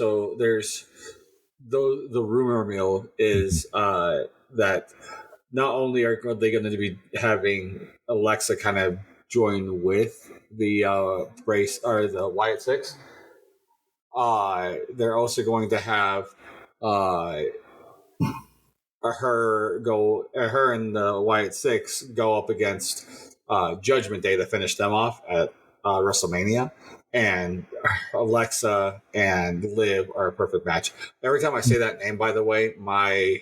Speaker 1: the rumor mill is that not only are they going to be having Alexa kind of join with the brace or the Wyatt Six, they're also going to have her and the Wyatt Six go up against Judgment Day to finish them off at WrestleMania. And Alexa and Liv are a perfect match. Every time I say that name, by the way, my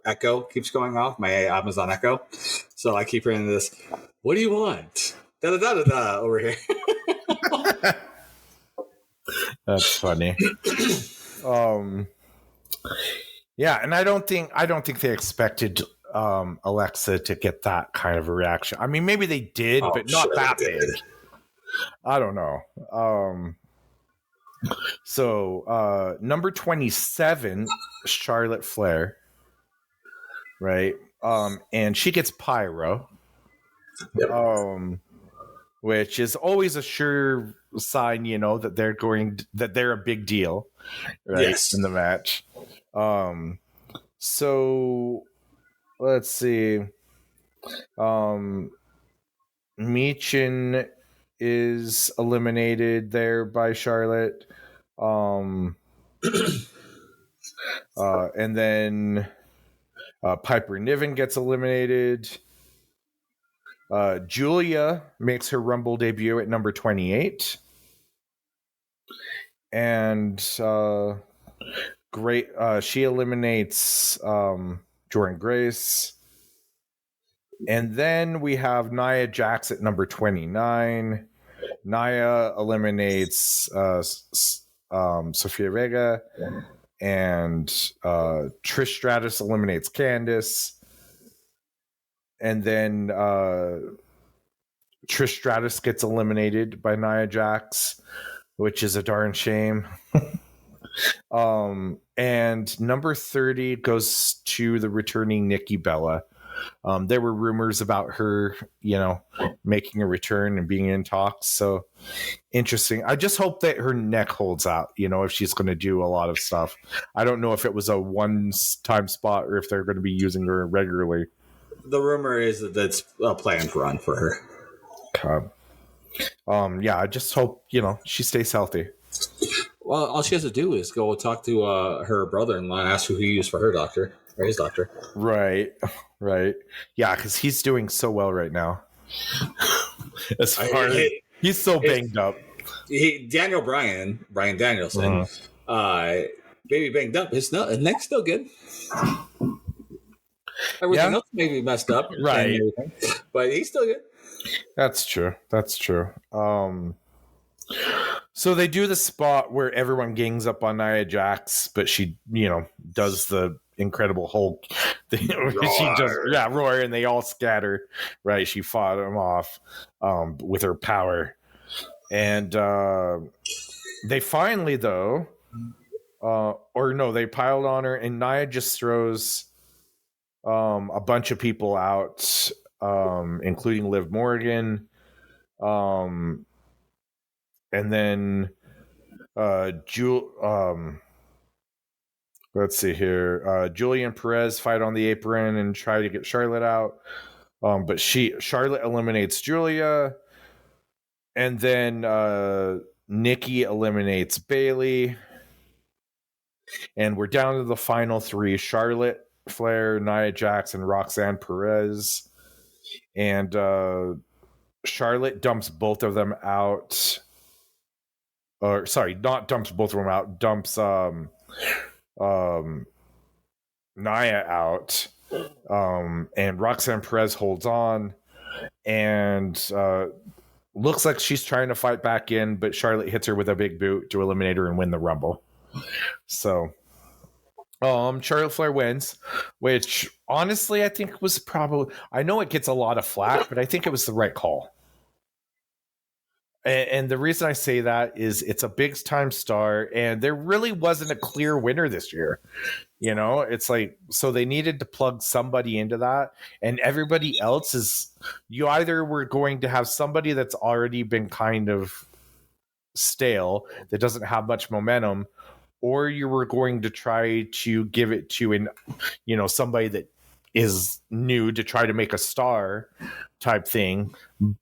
Speaker 1: Echo keeps going off, my Amazon Echo. So I keep hearing this, what do you want? Da-da-da-da-da over here.
Speaker 2: That's funny. Yeah, and I don't think they expected Alexa to get that kind of a reaction. I mean, maybe they did, but not that big. I don't know. So number 27, Charlotte Flair, right? And she gets pyro, which is always a sure sign, that they're a big deal, right? In the match. So let's see. Michin is eliminated there by Charlotte. And then Piper Niven gets eliminated. Julia makes her Rumble debut at number 28. And she eliminates Jordynne Grace. And then we have Nia Jax at number 29. Nia eliminates Sofia Vega. And Trish Stratus eliminates Candice. And then Trish Stratus gets eliminated by Nia Jax, which is a darn shame. And number 30 goes to the returning Nikki Bella. There were rumors about her, making a return and being in talks. So interesting. I just hope that her neck holds out, if she's going to do a lot of stuff. I don't know if it was a one-time spot or if they're going to be using her regularly.
Speaker 1: The rumor is that that's a planned run for her.
Speaker 2: Yeah, I just hope she stays healthy.
Speaker 1: Well, all she has to do is go talk to her brother-in-law and ask who he used for her doctor or his doctor.
Speaker 2: Right. Yeah, because he's doing so well right now. As far as he's so banged up.
Speaker 1: Brian Danielson, baby banged up. His neck's still good. Everything else may be messed up,
Speaker 2: right?
Speaker 1: But he's still good.
Speaker 2: That's true. So they do the spot where everyone gangs up on Nia Jax, but she, does the Incredible Hulk. She just roar, and they all scatter. Right? She fought them off with her power, and they finally they piled on her, and Nia just throws a bunch of people out, including Liv Morgan. And then let's see here. Julia and Perez fight on the apron and try to get Charlotte out. But Charlotte eliminates Julia. And then Nikki eliminates Bayley. And we're down to the final three: Charlotte, Flair, Nia Jax, and Roxanne Perez. And Charlotte dumps both of them out. Or sorry, not dumps both of them out. Dumps Nia out. And Roxanne Perez holds on. And looks like she's trying to fight back in, but Charlotte hits her with a big boot to eliminate her and win the Rumble. So Charlotte Flair wins, which honestly I think was probably, I know it gets a lot of flack, but I think it was the right call. And the reason I say that is it's a big time star, and there really wasn't a clear winner this year. It's like, so they needed to plug somebody into that, and everybody else is, you either were going to have somebody that's already been kind of stale, that doesn't have much momentum, or you were going to try to give it to somebody that is new to try to make a star type thing.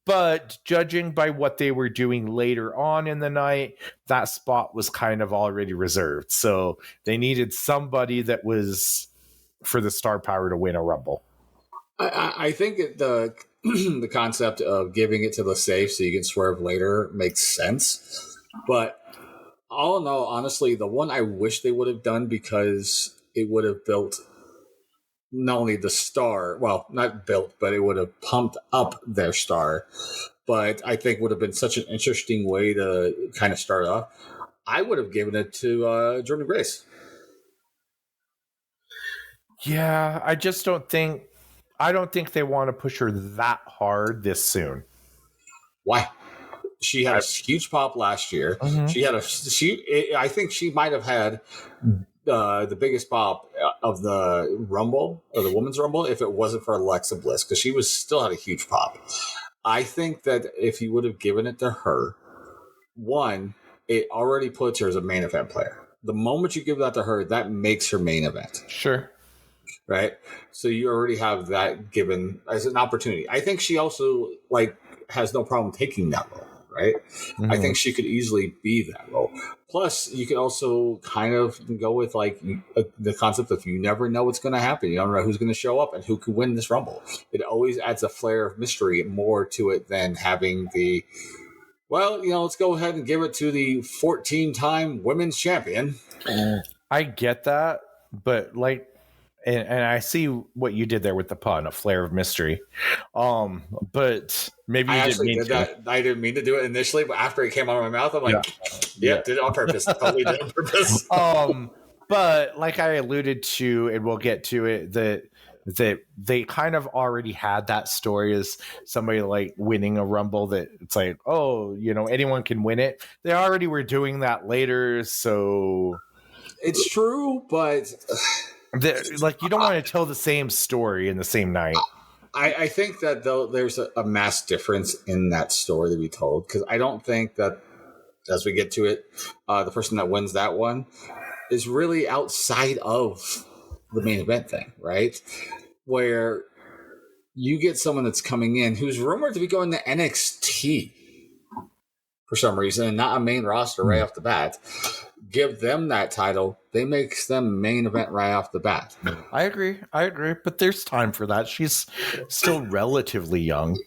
Speaker 2: But judging by what they were doing later on in the night, that spot was kind of already reserved. So they needed somebody that was for the star power to win a Rumble.
Speaker 1: I think the the concept of giving it to the safe so you can swerve later makes sense. But all in all, honestly, the one I wish they would have done, because it would have built not only the star, well, not built, but it would have pumped up their star. But I think would have been such an interesting way to kind of start off. I would have given it to Jordan Grace.
Speaker 2: Yeah, I don't think they want to push her that hard this soon.
Speaker 1: Why? She had a huge pop last year. Mm-hmm. I think she might have had the biggest pop of the Rumble, or the Women's Rumble, if it wasn't for Alexa Bliss, because she still had a huge pop. I think that if you would have given it to her, one, it already puts her as a main event player. The moment you give that to her, that makes her main event.
Speaker 2: Sure.
Speaker 1: Right? So you already have that given as an opportunity. I think she also has no problem taking that role. Right? Mm-hmm. I think she could easily be that role. Plus, you could also kind of go with the concept of you never know what's going to happen. You don't know who's going to show up and who could win this Rumble. It always adds a flair of mystery more to it than having let's go ahead and give it to the 14-time women's champion.
Speaker 2: I get that, but and I see what you did there with the pun, a flair of mystery. But maybe you didn't mean to.
Speaker 1: I didn't mean to do it initially, but after it came out of my mouth, I'm like, did it on purpose. Totally did it on purpose.
Speaker 2: But like I alluded to, and we'll get to it, that they kind of already had that story as somebody winning a Rumble, that it's like, anyone can win it. They already were doing that later, so
Speaker 1: it's true, but
Speaker 2: you don't want to tell the same story in the same night.
Speaker 1: I think that though there's a mass difference in that story to be told, because I don't think that as we get to it, the person that wins that one is really outside of the main event thing, right? Where you get someone that's coming in who's rumored to be going to NXT for some reason and not a main roster right off the bat. Give them that title. They make them main event right off the bat.
Speaker 2: I agree, but there's time for that. She's still relatively young.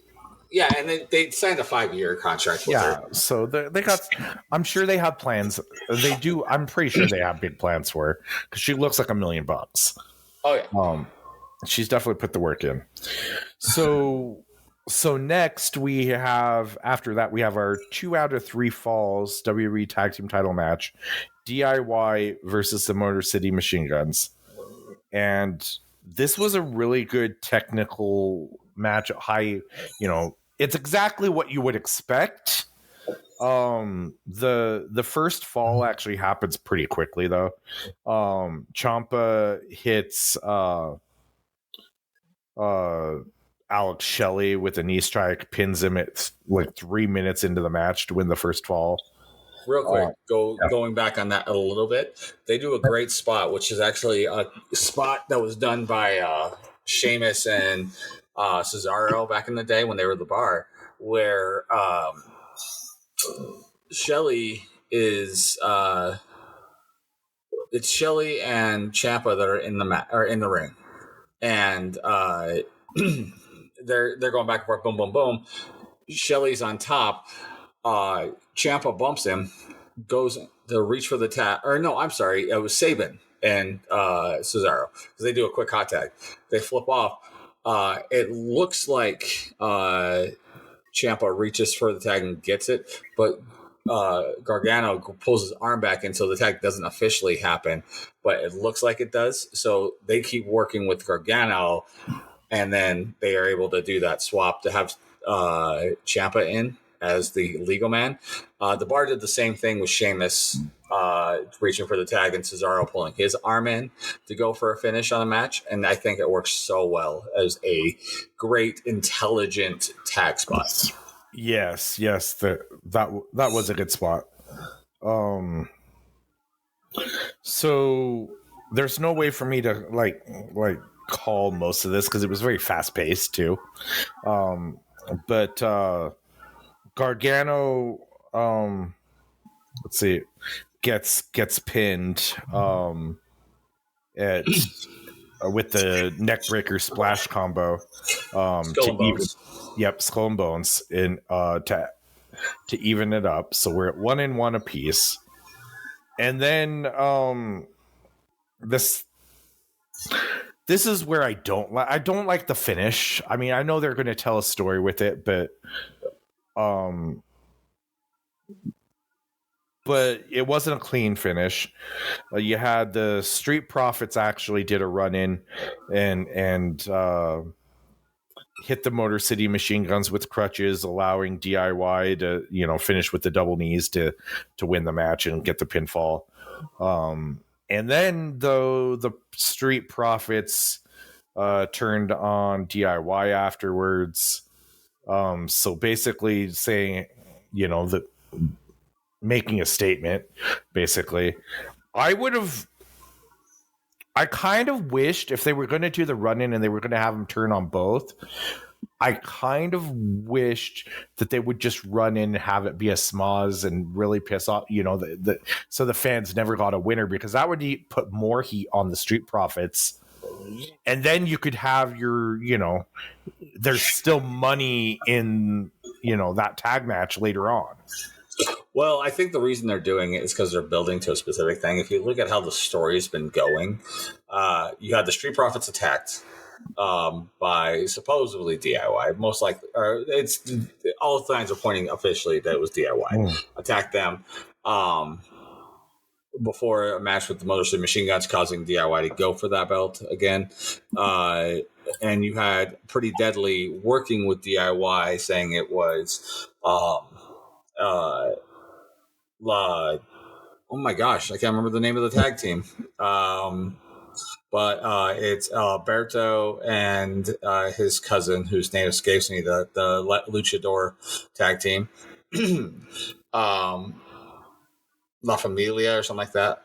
Speaker 1: Yeah, and they signed a 5-year contract with her.
Speaker 2: So they got. I'm sure they have plans. They do. I'm pretty sure they have big plans for her because she looks like $1 million.
Speaker 1: Oh yeah.
Speaker 2: She's definitely put the work in. So next we have, after that, we have our 2 out of 3 falls WWE Tag Team Title match, DIY versus the Motor City Machine Guns, and this was a really good technical match. High, it's exactly what you would expect. The first fall actually happens pretty quickly though. Ciampa hits Alex Shelley with a knee strike, pins him at like 3 minutes into the match to win the first fall.
Speaker 1: Real quick, going back on that a little bit, they do a great spot, which is actually a spot that was done by Sheamus and Cesaro back in the day when they were at the bar, where Shelley is it's Shelley and Ciampa that are in the ring, and they're going back and forth, boom, boom, boom. Shelley's on top. Ciampa bumps him, goes to reach for the tag. Or no, I'm sorry, it was Sabin and Cesaro, because they do a quick hot tag. They flip off. It looks like Ciampa reaches for the tag and gets it, but Gargano pulls his arm back in, so the tag doesn't officially happen, but it looks like it does. So they keep working with Gargano, and then they are able to do that swap to have Ciampa in as the legal man. The bar did the same thing with Sheamus reaching for the tag and Cesaro pulling his arm in to go for a finish on the match, and I think it works so well as a great, intelligent tag spot.
Speaker 2: Yes, that was a good spot. So there's no way for me to like call most of this because it was very fast paced too. But Gargano, let's see, gets pinned at with the neckbreaker splash combo Skull and Bones in to even it up. So we're at 1-1 apiece. And then this is where I don't like the finish. I mean, I know they're going to tell a story with it, but it wasn't a clean finish. You had the Street Profits actually did a run in and hit the Motor City Machine Guns with crutches, allowing DIY to finish with the double knees to win the match and get the pinfall. And then though the Street Profits turned on DIY afterwards. So basically saying, that making a statement, basically. I kind of wished if they were going to do the run-in and they were going to have them turn on both, I kind of wished that they would just run in and have it be a schmoz and really piss off, so the fans never got a winner, because that would put more heat on the Street Profits. And then you could have your, there's still money in, that tag match later on.
Speaker 1: Well, I think the reason they're doing it is because they're building to a specific thing. If you look at how the story's been going, you had the Street Profits attacked by supposedly DIY. Most likely, or it's all signs are pointing officially that it was DIY. Attacked them before a match with the Motor City Machine Guns, causing DIY to go for that belt again. And you had Pretty Deadly working with DIY, saying it was oh my gosh, I can't remember the name of the tag team. But it's Alberto and his cousin, whose name escapes me, the Luchador tag team. La Familia or something like that.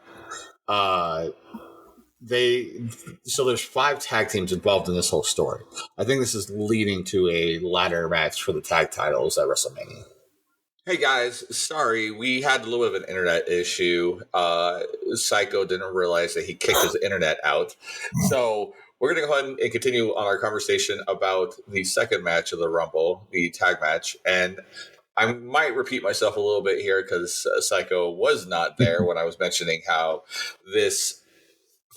Speaker 1: so there's 5 tag teams involved in this whole story. I think this is leading to a ladder match for the tag titles at WrestleMania. Hey guys, sorry, we had a little bit of an internet issue. Psycho didn't realize that he kicked his internet out. So we're going to go ahead and continue on our conversation about the second match of the Rumble, the tag match. And I might repeat myself a little bit here because Psycho was not there when I was mentioning how this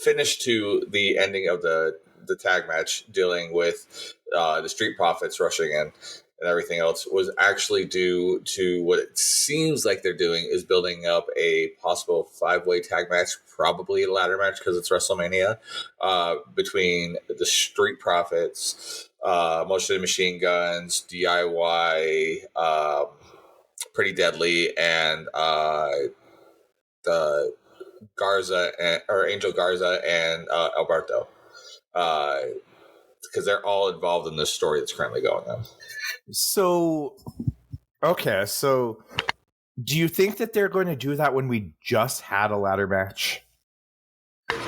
Speaker 1: finished to the ending of the tag match, dealing with the Street Profits rushing in and everything else, was actually due to what it seems like they're doing is building up a possible 5-way tag match, probably a ladder match because it's WrestleMania, between the Street Profits, Motion Machine Guns, DIY, Pretty Deadly, and the Angel Garza and Alberto, because they're all involved in this story that's currently going on.
Speaker 2: So, okay, so do you think that they're going to do that when we just had a ladder match?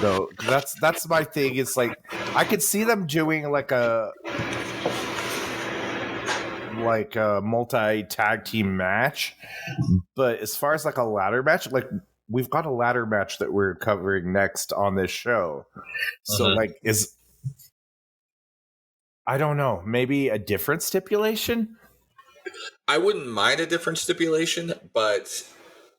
Speaker 2: So that's my thing. It's like I could see them doing like a multi-tag team match, but as far as like a ladder match, like we've got a ladder match that we're covering next on this show. So like I don't know, maybe a different stipulation?
Speaker 1: I wouldn't mind a different stipulation, but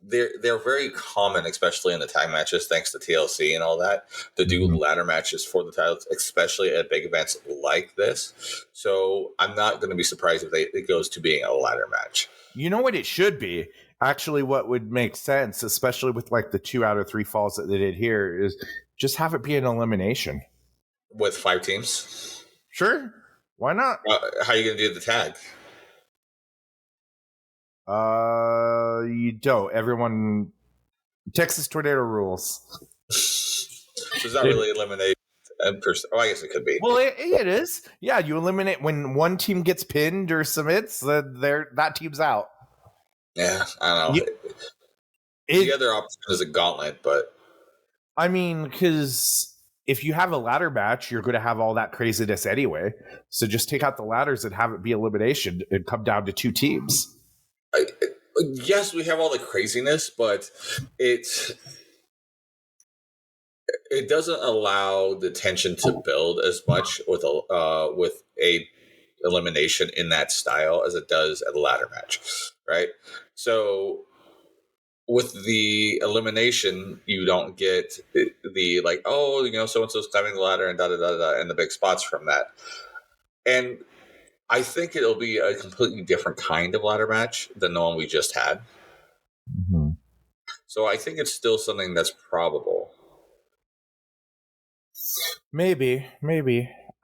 Speaker 1: they're very common, especially in the tag matches, thanks to TLC and all that, to do ladder matches for the titles, especially at big events like this. So I'm not going to be surprised if it goes to being a ladder match.
Speaker 2: You know what it should be? Actually, what would make sense, especially with like the 2 out of 3 falls that they did here, is just have it be an elimination.
Speaker 1: With 5 teams?
Speaker 2: Sure. Why not?
Speaker 1: How are you going to do the tag?
Speaker 2: You don't. Everyone, Texas Tornado rules.
Speaker 1: So it's not really elimination. I guess it could be.
Speaker 2: Well, it is. Yeah, you eliminate when one team gets pinned or submits, that team's out.
Speaker 1: Yeah, I don't know. The other option is a gauntlet, but
Speaker 2: I mean, because if you have a ladder match, you're going to have all that craziness anyway. So just take out the ladders and have it be elimination and come down to 2 teams.
Speaker 1: Yes, we have all the craziness, but it doesn't allow the tension to build as much with a elimination in that style as it does at a ladder match, right? So with the elimination, you don't get the like, oh, so and so's climbing the ladder and and the big spots from that. And I think it'll be a completely different kind of ladder match than the one we just had.
Speaker 2: Mm-hmm.
Speaker 1: So I think it's still something that's probable.
Speaker 2: Maybe.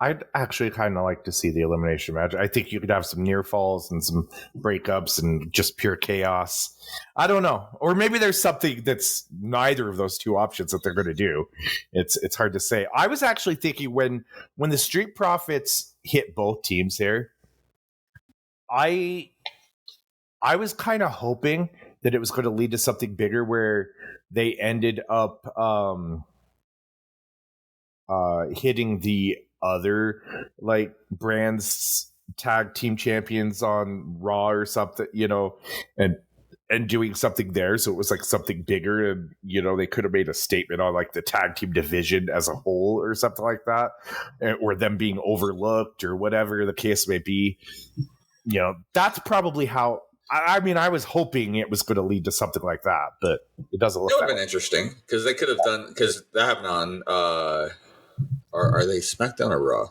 Speaker 2: I'd actually kind of like to see the elimination match. I think you could have some near falls and some breakups and just pure chaos. I don't know. Or maybe there's something that's neither of those 2 options that they're going to do. It's hard to say. I was actually thinking when the Street Profits hit both teams here, I was kind of hoping that it was going to lead to something bigger where they ended up hitting the other like brands tag team champions on Raw or something, and doing something there. So it was like something bigger, and they could have made a statement on like the tag team division as a whole or something like that, or them being overlooked or whatever the case may be. That's probably how. I mean, I was hoping it was going to lead to something like that, but it doesn't look.
Speaker 1: That would have been interesting because they could have done, because that happened on. Are they SmackDown or Raw?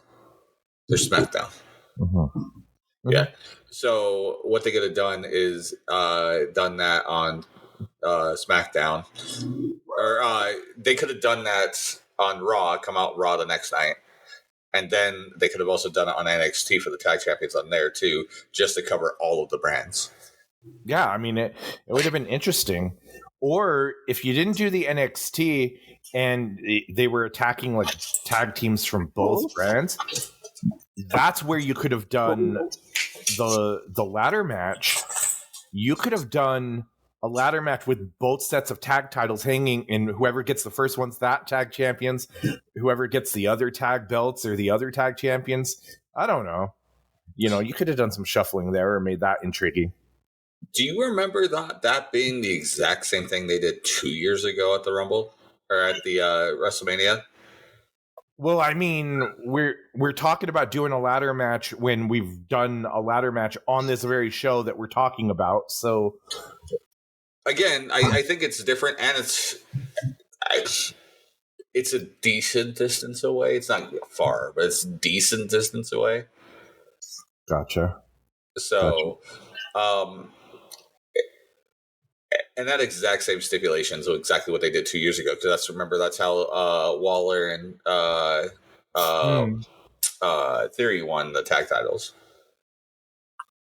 Speaker 1: They're SmackDown. Mm-hmm. Yeah. So what they could have done is done that on SmackDown, or they could have done that on Raw. Come out Raw the next night, and then they could have also done it on NXT for the tag champions on there too, just to cover all of the brands.
Speaker 2: Yeah, I mean it would have been interesting. Or if you didn't do the NXT and they were attacking like tag teams from both brands, that's where you could have done the ladder match. You could have done a ladder match with both sets of tag titles hanging, and whoever gets the first one's that tag champions, whoever gets the other tag belts or the other tag champions. I don't know. You could have done some shuffling there or made that intriguing.
Speaker 1: Do you remember that being the exact same thing they did 2 years ago at the Rumble or at the WrestleMania?
Speaker 2: Well, I mean, we're talking about doing a ladder match when we've done a ladder match on this very show that we're talking about. So,
Speaker 1: again, I think it's different, and it's a decent distance away. It's not far, but it's decent distance away.
Speaker 2: Gotcha.
Speaker 1: So, and that exact same stipulation is exactly what they did 2 years ago. Because that's how Waller and Theory won the tag titles.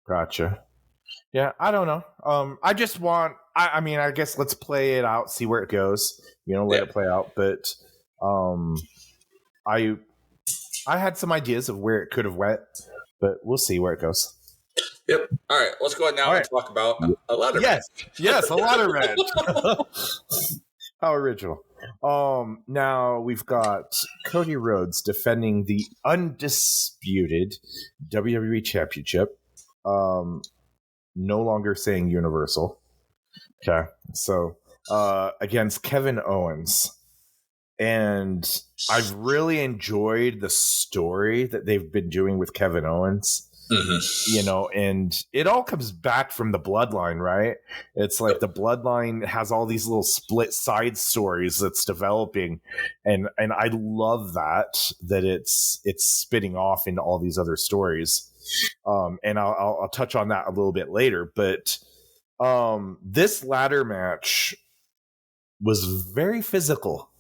Speaker 2: Gotcha. Yeah, I don't know. I just want. I mean, I guess let's play it out, see where it goes. Let it play out. But I had some ideas of where it could have went, but we'll see where it goes.
Speaker 1: Yep. All right. Let's go ahead now and talk about a ladder match.
Speaker 2: Yes, a ladder match. How original. Now we've got Cody Rhodes defending the undisputed WWE Championship. No longer saying Universal. Okay. So against Kevin Owens. And I've really enjoyed the story that they've been doing with Kevin Owens. Mm-hmm. And it all comes back from the bloodline, right? It's like the bloodline has all these little split side stories that's developing, and I love that it's spinning off into all these other stories. And I'll touch on that a little bit later, but this ladder match was very physical.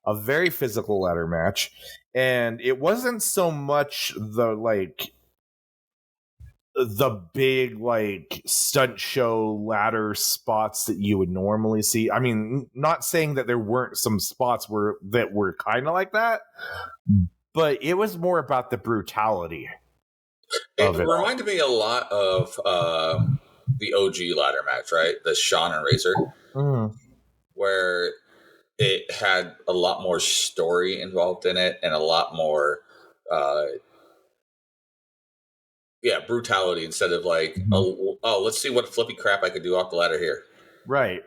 Speaker 2: A very physical ladder match, and it wasn't so much the big stunt show ladder spots that you would normally see. I mean, not saying that there weren't some spots that were kind of like that, but it was more about the brutality.
Speaker 1: It reminded me a lot of the OG ladder match, right? The Shawn and Razor, where it had a lot more story involved in it and a lot more brutality instead of let's see what flippy crap I could do off the ladder here.
Speaker 2: Right.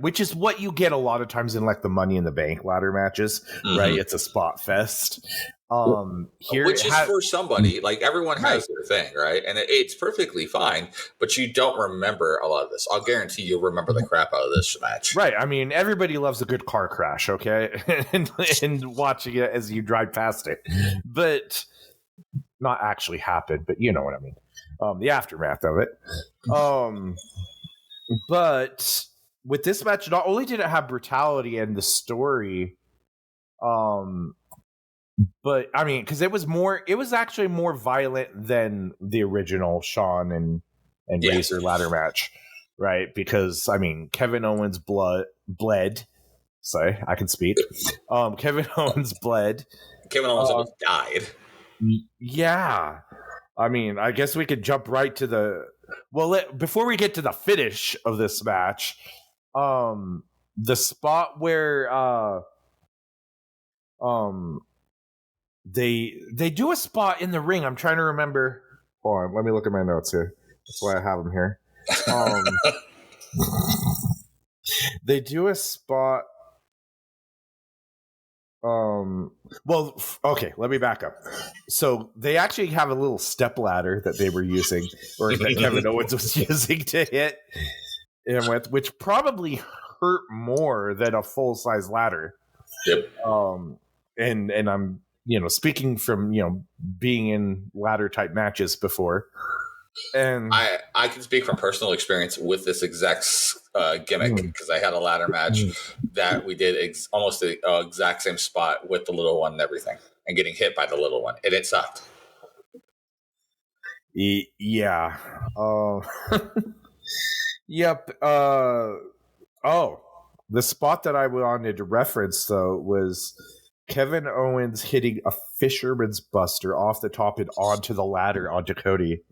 Speaker 2: Which is what you get a lot of times in the Money in the Bank ladder matches, right? It's a spot fest.
Speaker 1: Which is for somebody, everyone has their thing, right? And it's perfectly fine, but you don't remember a lot of this. I'll guarantee you'll remember the crap out of this match.
Speaker 2: Right. I mean, everybody loves a good car crash, okay? and watching it as you drive past it. But not actually happen, but you know what I mean. The aftermath of it. But with this match, not only did it have brutality and the story, but I mean, because it was actually more violent than the original Shawn and Razor ladder match, right? Because I mean, Kevin Owens bled. Sorry, I can speak. Kevin Owens bled.
Speaker 1: Kevin Owens almost died.
Speaker 2: Yeah. I mean, I guess we could jump right to before we get to the finish of this match, the spot where they do a spot in the ring. I'm trying to remember. Hold on, let me look at my notes here. That's why I have them here. They do a spot. Okay, let me back up. So they actually have a little step ladder that they were using, or that Kevin Owens was using to hit him with, which probably hurt more than a full size ladder.
Speaker 1: Yep.
Speaker 2: And I'm speaking from being in ladder type matches before, and
Speaker 1: I can speak from personal experience with this exact gimmick, because I had a ladder match that we did almost the exact same spot with the little one and everything, and getting hit by the little one, and it sucked.
Speaker 2: Yeah. Yep. The spot that I wanted to reference though was Kevin Owens hitting a fisherman's buster off the top and onto the ladder onto Cody.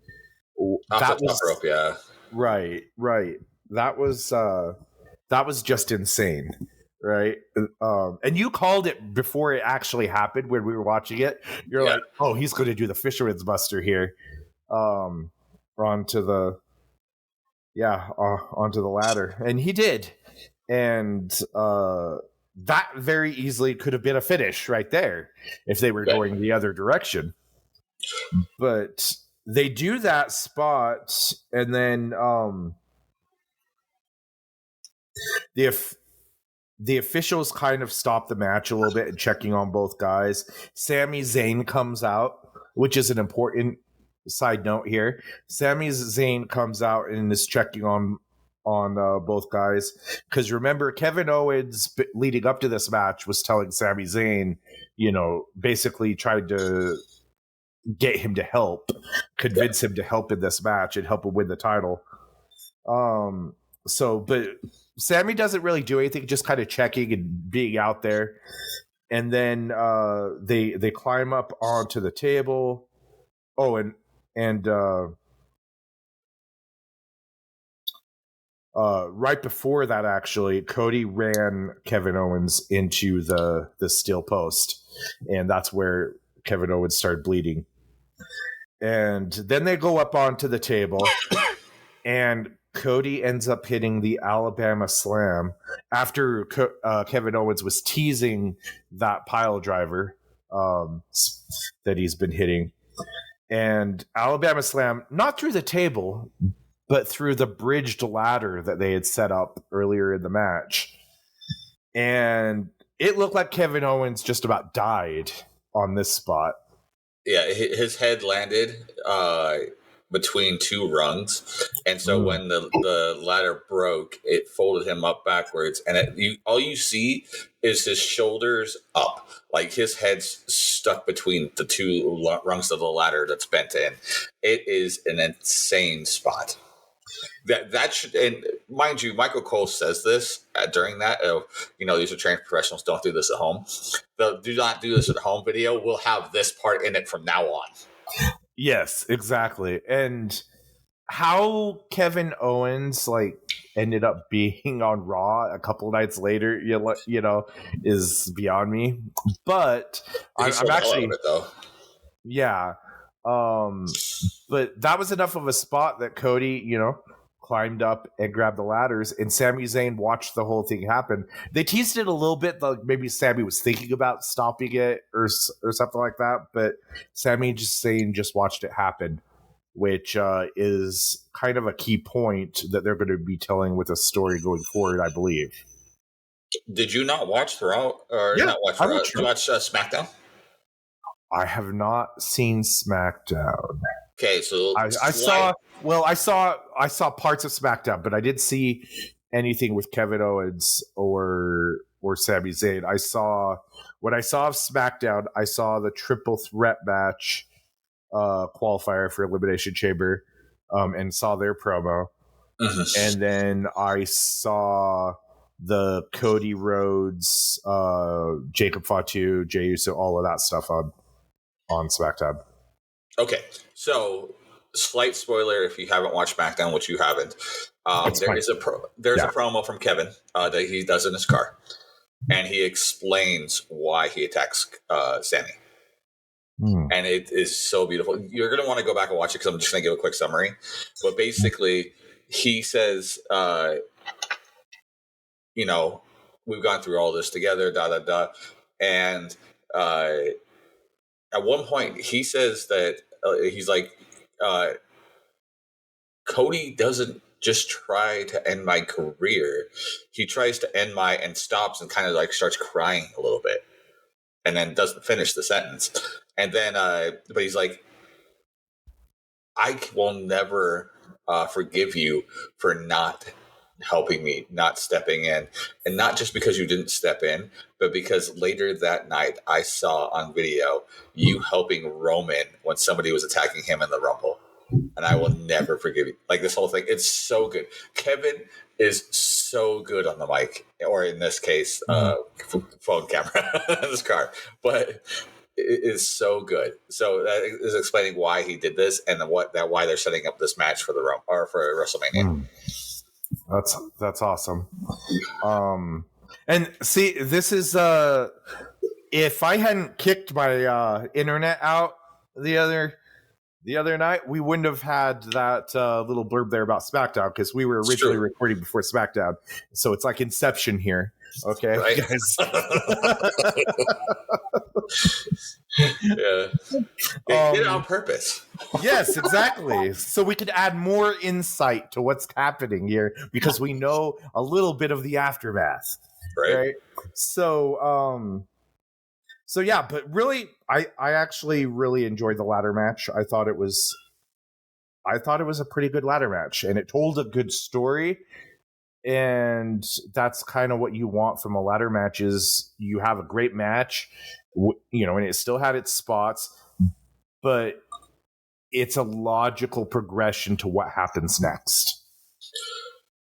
Speaker 1: Off the top rope, yeah.
Speaker 2: Right. that was just insane, right? And you called it before it actually happened when we were watching it. You're
Speaker 1: Yeah.
Speaker 2: like, oh, he's going to do the Fisherman's Buster here, onto the onto the ladder, and he did, and that very easily could have been a finish right there if they were going the other direction, but they do that spot, and then the officials kind of stop the match a little bit and checking on both guys. Sami Zayn comes out, which is an important side note here. Sami Zayn comes out and is checking on both guys, because remember, Kevin Owens leading up to this match was telling Sami Zayn, basically tried to get him to help, convince him to help in this match and help him win the title. But Sammy doesn't really do anything, just kind of checking and being out there. And then they climb up onto the table. Oh, and right before that, actually, Cody ran Kevin Owens into the steel post, and that's where Kevin Owens started bleeding. And then they go up onto the table, and Cody ends up hitting the Alabama Slam after Kevin Owens was teasing that pile driver that he's been hitting. And Alabama Slam, not through the table, but through the bridged ladder that they had set up earlier in the match. And it looked like Kevin Owens just about died on this spot.
Speaker 1: Yeah, his head landed between two rungs, and so when the ladder broke, it folded him up backwards, and all you see is his shoulders up, like his head's stuck between the two rungs of the ladder that's bent in. It is an insane spot. That should, and mind you, Michael Cole says this during that. These are trained professionals. Don't do this at home. The "do not do this at home" video will have this part in it from now on.
Speaker 2: Yes, exactly. And how Kevin Owens ended up being on Raw a couple nights later, is beyond me. But I'm actually
Speaker 1: it, though.
Speaker 2: Yeah. But that was enough of a spot that Cody, climbed up and grabbed the ladders, and Sami Zayn watched the whole thing happen. They teased it a little bit, like maybe Sami was thinking about stopping it or something like that, but Sami Zayn just watched it happen, which is kind of a key point that they're going to be telling with a story going forward, I believe.
Speaker 1: Did you not watch Raw? Not watch Raw? Did you watch SmackDown?
Speaker 2: I have not seen SmackDown.
Speaker 1: Okay, so
Speaker 2: I saw parts of SmackDown, but I didn't see anything with Kevin Owens or Sami Zayn. When I saw SmackDown, I saw the triple threat match qualifier for Elimination Chamber, and saw their promo. And then I saw the Cody Rhodes, Jacob Fatu, Jey Uso, all of that stuff on SmackDown.
Speaker 1: Okay, so slight spoiler if you haven't watched SmackDown, which you haven't. There's a promo from Kevin that he does in his car, and he explains why he attacks Sami. And it is so beautiful. You're going to want to go back and watch it, because I'm just going to give a quick summary. But basically, he says, we've gone through all this together, and at one point, he says that he's like, Cody doesn't just try to end my career. He tries to end and stops and kind of starts crying a little bit, and then doesn't finish the sentence. And then, but he's like, I will never forgive you for not helping me, not stepping in. And not just because you didn't step in, but because later that night I saw on video you helping Roman when somebody was attacking him in the Rumble. And I will never forgive you. Like, this whole thing, it's so good. Kevin is so good on the mic, or in this case, phone camera in his car. But it is so good. So that is explaining why he did this, and why they're setting up this match for the for WrestleMania.
Speaker 2: That's awesome. And see, this is if I hadn't kicked my internet out the other night, we wouldn't have had that little blurb there about SmackDown, because we were originally recording before SmackDown. So it's like Inception here. Okay,
Speaker 1: right?
Speaker 2: guys.
Speaker 1: Yeah. They did it on purpose.
Speaker 2: Yes, exactly. So we could add more insight to what's happening here, because we know a little bit of the aftermath. Right? So yeah, but really, I actually really enjoyed the ladder match. I thought it was a pretty good ladder match, and it told a good story. And that's kind of what you want from a ladder match, is you have a great match, and it still had its spots, but it's a logical progression to what happens next.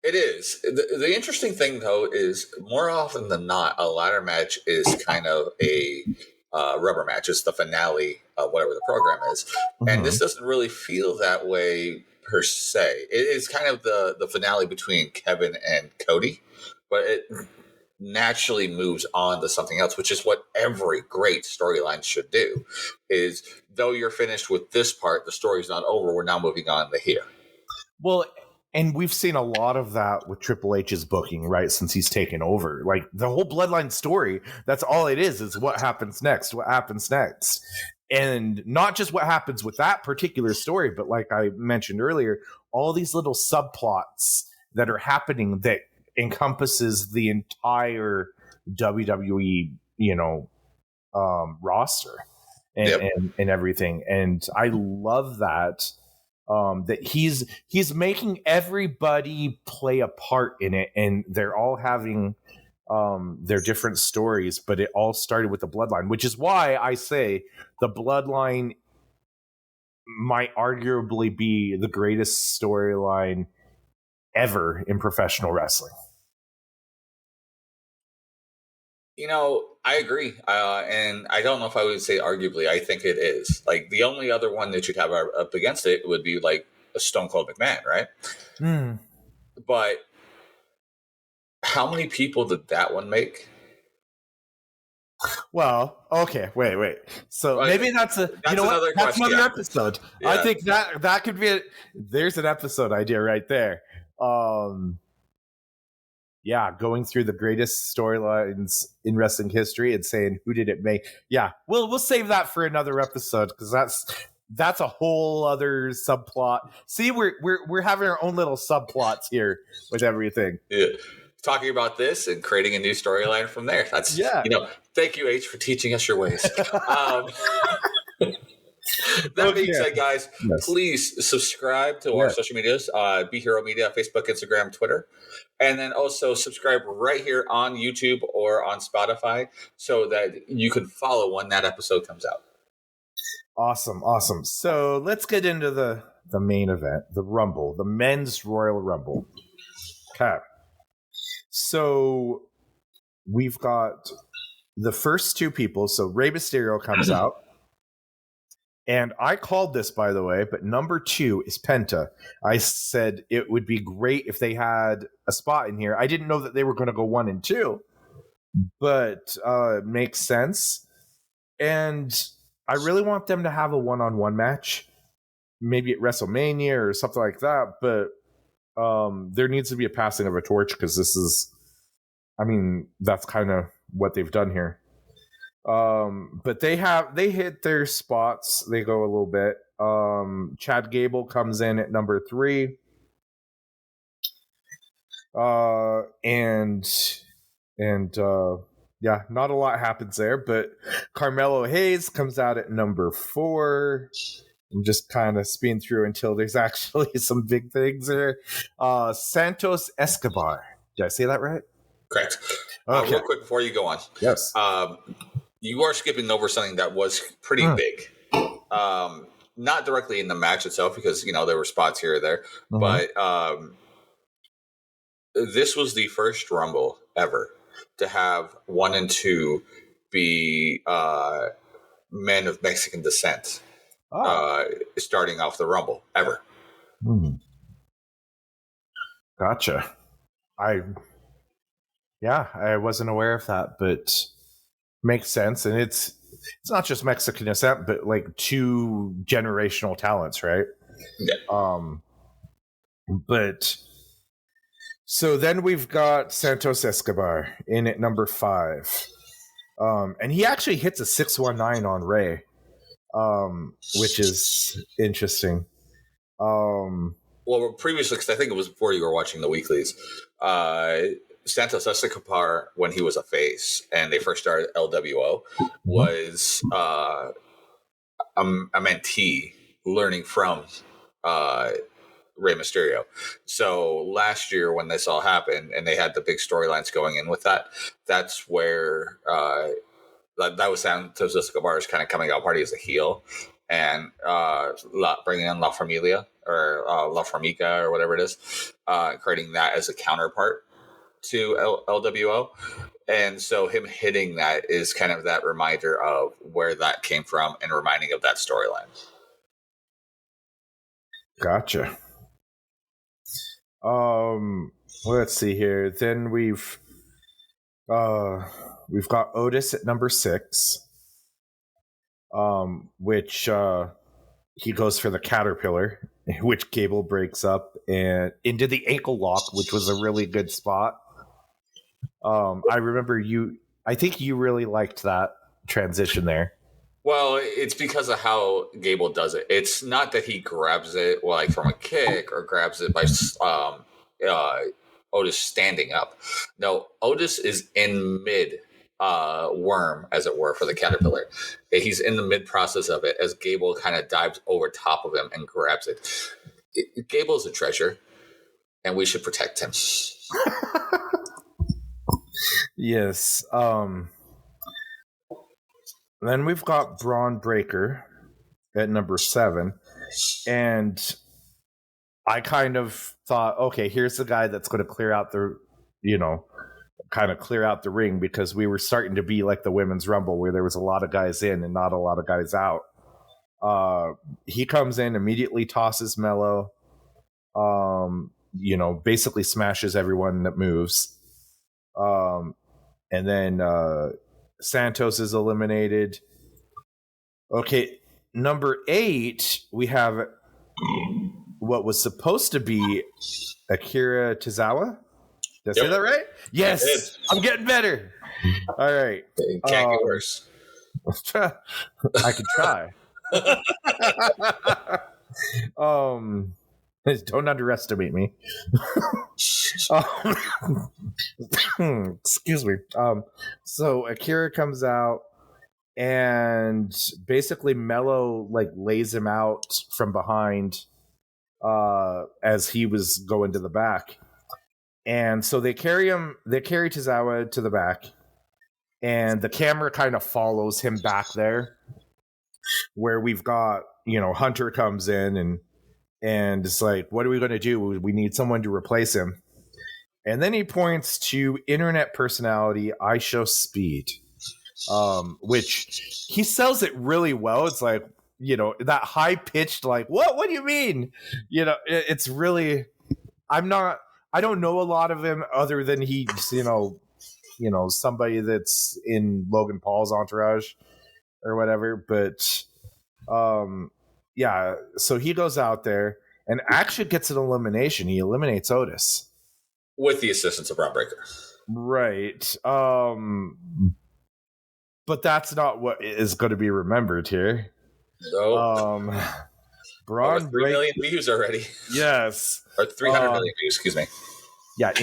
Speaker 1: It is. The interesting thing, though, is more often than not, a ladder match is kind of a rubber match. It's the finale of whatever the program is. Mm-hmm. And this doesn't really feel that way per se. It is kind of the finale between Kevin and Cody, but it naturally moves on to something else, which is what every great storyline should do. Is, though you're finished with this part, the story's not over. We're now moving on to here.
Speaker 2: Well, and we've seen a lot of that with Triple H's booking, right, since he's taken over. Like, the whole Bloodline story, that's all it is what happens next, And not just what happens with that particular story, but like I mentioned earlier, all these little subplots that are happening that encompasses the entire WWE, roster and everything. And I love that. That he's making everybody play a part in it, and they're all having their different stories, but it all started with the Bloodline, which is why I say the Bloodline might arguably be the greatest storyline ever in professional wrestling.
Speaker 1: I agree. And I don't know if I would say arguably. I think it is. Like, the only other one that you'd have up against it would be like a Stone Cold McMahon, right? But how many people did that one make?
Speaker 2: Well, okay, wait. So maybe that's another episode. Yeah. I think that could be there's an episode idea right there. Yeah, going through the greatest storylines in wrestling history and saying who did it make. Yeah, we'll save that for another episode, because that's a whole other subplot. See, we're having our own little subplots here with everything.
Speaker 1: Yeah. Talking about this and creating a new storyline from there. That's thank you, H, for teaching us your ways. That being said, guys, please subscribe to our social medias, Be Hero Media, Facebook, Instagram, Twitter. And then also subscribe right here on YouTube or on Spotify so that you can follow when that episode comes out.
Speaker 2: Awesome. So let's get into the main event, the Rumble, the Men's Royal Rumble. Okay. So we've got the first two people. So Rey Mysterio comes out. And I called this, by the way, but number 2 is Penta. I said it would be great if they had a spot in here. I didn't know that they were going to go 1 and 2, but it makes sense. And I really want them to have a one-on-one match, maybe at WrestleMania or something like that. But there needs to be a passing of a torch, because that's kind of what they've done here. But they hit their spots. They go a little bit. Chad Gable comes in at number 3. And not a lot happens there, but Carmelo Hayes comes out at number 4. I'm just kind of speeding through until there's actually some big things there. Santos Escobar. Did I say that right?
Speaker 1: Correct. Okay. Real quick before you go on.
Speaker 2: Yes.
Speaker 1: You are skipping over something that was pretty big. Not directly in the match itself, because, there were spots here or there. But this was the first Rumble ever to have 1 and 2 be men of Mexican descent. Starting off the Rumble ever.
Speaker 2: Gotcha. I wasn't aware of that, but makes sense. And it's not just Mexican descent, but like two generational talents, right?
Speaker 1: Yeah.
Speaker 2: But so then we've got Santos Escobar in at number 5. And he actually hits a 619 on Ray, which is interesting.
Speaker 1: Well, previously, because I think it was before you were watching the weeklies, Santos Escobar, when he was a face and they first started LWO, was a mentee learning from Rey Mysterio. So last year, when this all happened and they had the big storylines going in with that, that's where that was Santos Escobar's kind of coming out party as a heel, and bringing in La Familia or La Formica or whatever it is, creating that as a counterpart to LWO. And so him hitting that is kind of that reminder of where that came from and reminding of that storyline.
Speaker 2: Gotcha. Let's see here. Then we've got Otis at number 6. Which he goes for the caterpillar, which Gable breaks up and into the ankle lock, which was a really good spot. I remember I think you really liked that transition there.
Speaker 1: Well, it's because of how Gable does it. It's not that he grabs it like from a kick or grabs it by Otis standing up. No, Otis is in mid worm, as it were, for the caterpillar. He's in the mid process of it as Gable kind of dives over top of him and grabs it. Gable's a treasure, and we should protect him.
Speaker 2: Yes. Then we've got Braun Breaker at number 7. And I kind of thought, okay, here's the guy that's going to clear out the ring, because we were starting to be like the Women's Rumble where there was a lot of guys in and not a lot of guys out. He comes in, immediately tosses Mello, basically smashes everyone that moves. And then Santos is eliminated. Okay, number 8, we have what was supposed to be Akira Tozawa. Did I say that right? Yes, I'm getting better. All right,
Speaker 1: it can't get worse.
Speaker 2: I can try. Don't underestimate me. Excuse me. So Akira comes out and basically Mello like lays him out from behind as he was going to the back. And so they carry Tozawa to the back, and the camera kind of follows him back there, where we've got, Hunter comes in and it's like, what are we going to do? We need someone to replace him. And then he points to internet personality IShowSpeed, which he sells it really well. It's like, that high pitched, like, what do you mean? It's really, I don't know a lot of him other than he's, somebody that's in Logan Paul's entourage or whatever. But, yeah, so he goes out there and actually gets an elimination. He eliminates Otis.
Speaker 1: With the assistance of Braun Breaker.
Speaker 2: Right. But that's not what is going to be remembered here.
Speaker 1: No.
Speaker 2: Braun
Speaker 1: Over 3 million views already.
Speaker 2: Yes.
Speaker 1: Or 300 million views, excuse me.
Speaker 2: Yeah,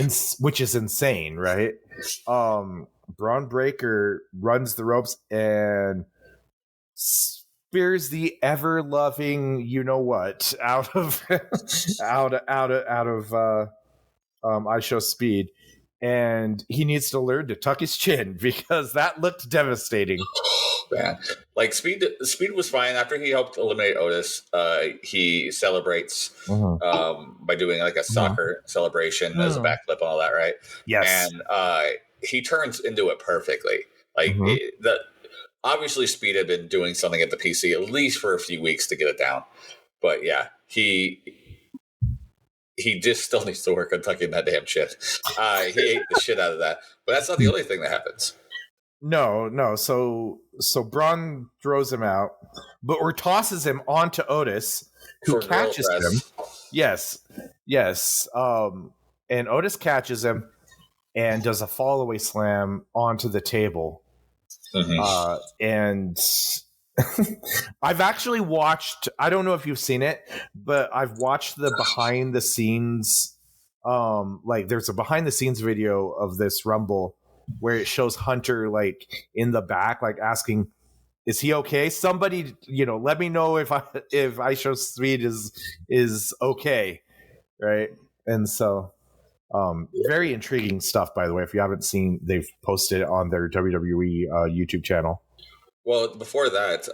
Speaker 2: which is insane, right? Braun Breaker runs the ropes and spears the ever loving you-know-what out of IShowSpeed. And he needs to learn to tuck his chin because that looked devastating.
Speaker 1: Man, like Speed was fine after he helped eliminate Otis. He celebrates by doing like a soccer celebration as a backflip and all that, right?
Speaker 2: Yes,
Speaker 1: and he turns into it perfectly. Like obviously, Speed had been doing something at the PC at least for a few weeks to get it down, but yeah, he he just still needs to work on tucking that damn chin. He ate the shit out of that. But that's not the only thing that happens.
Speaker 2: No. So Braun throws him out, or tosses him onto Otis, who
Speaker 1: For real
Speaker 2: catches him.
Speaker 1: press.
Speaker 2: Yes. And Otis catches him and does a fall-away slam onto the table.
Speaker 1: Mm-hmm.
Speaker 2: And I've actually watched, I don't know if you've seen it, but I've watched the behind the scenes, like there's a behind the scenes video of this Rumble where it shows Hunter like in the back, like asking, is he okay? Somebody, let me know if I show Speed is okay. Right. And so very intriguing stuff, by the way. If you haven't seen, they've posted it on their WWE YouTube channel.
Speaker 1: Well, before that,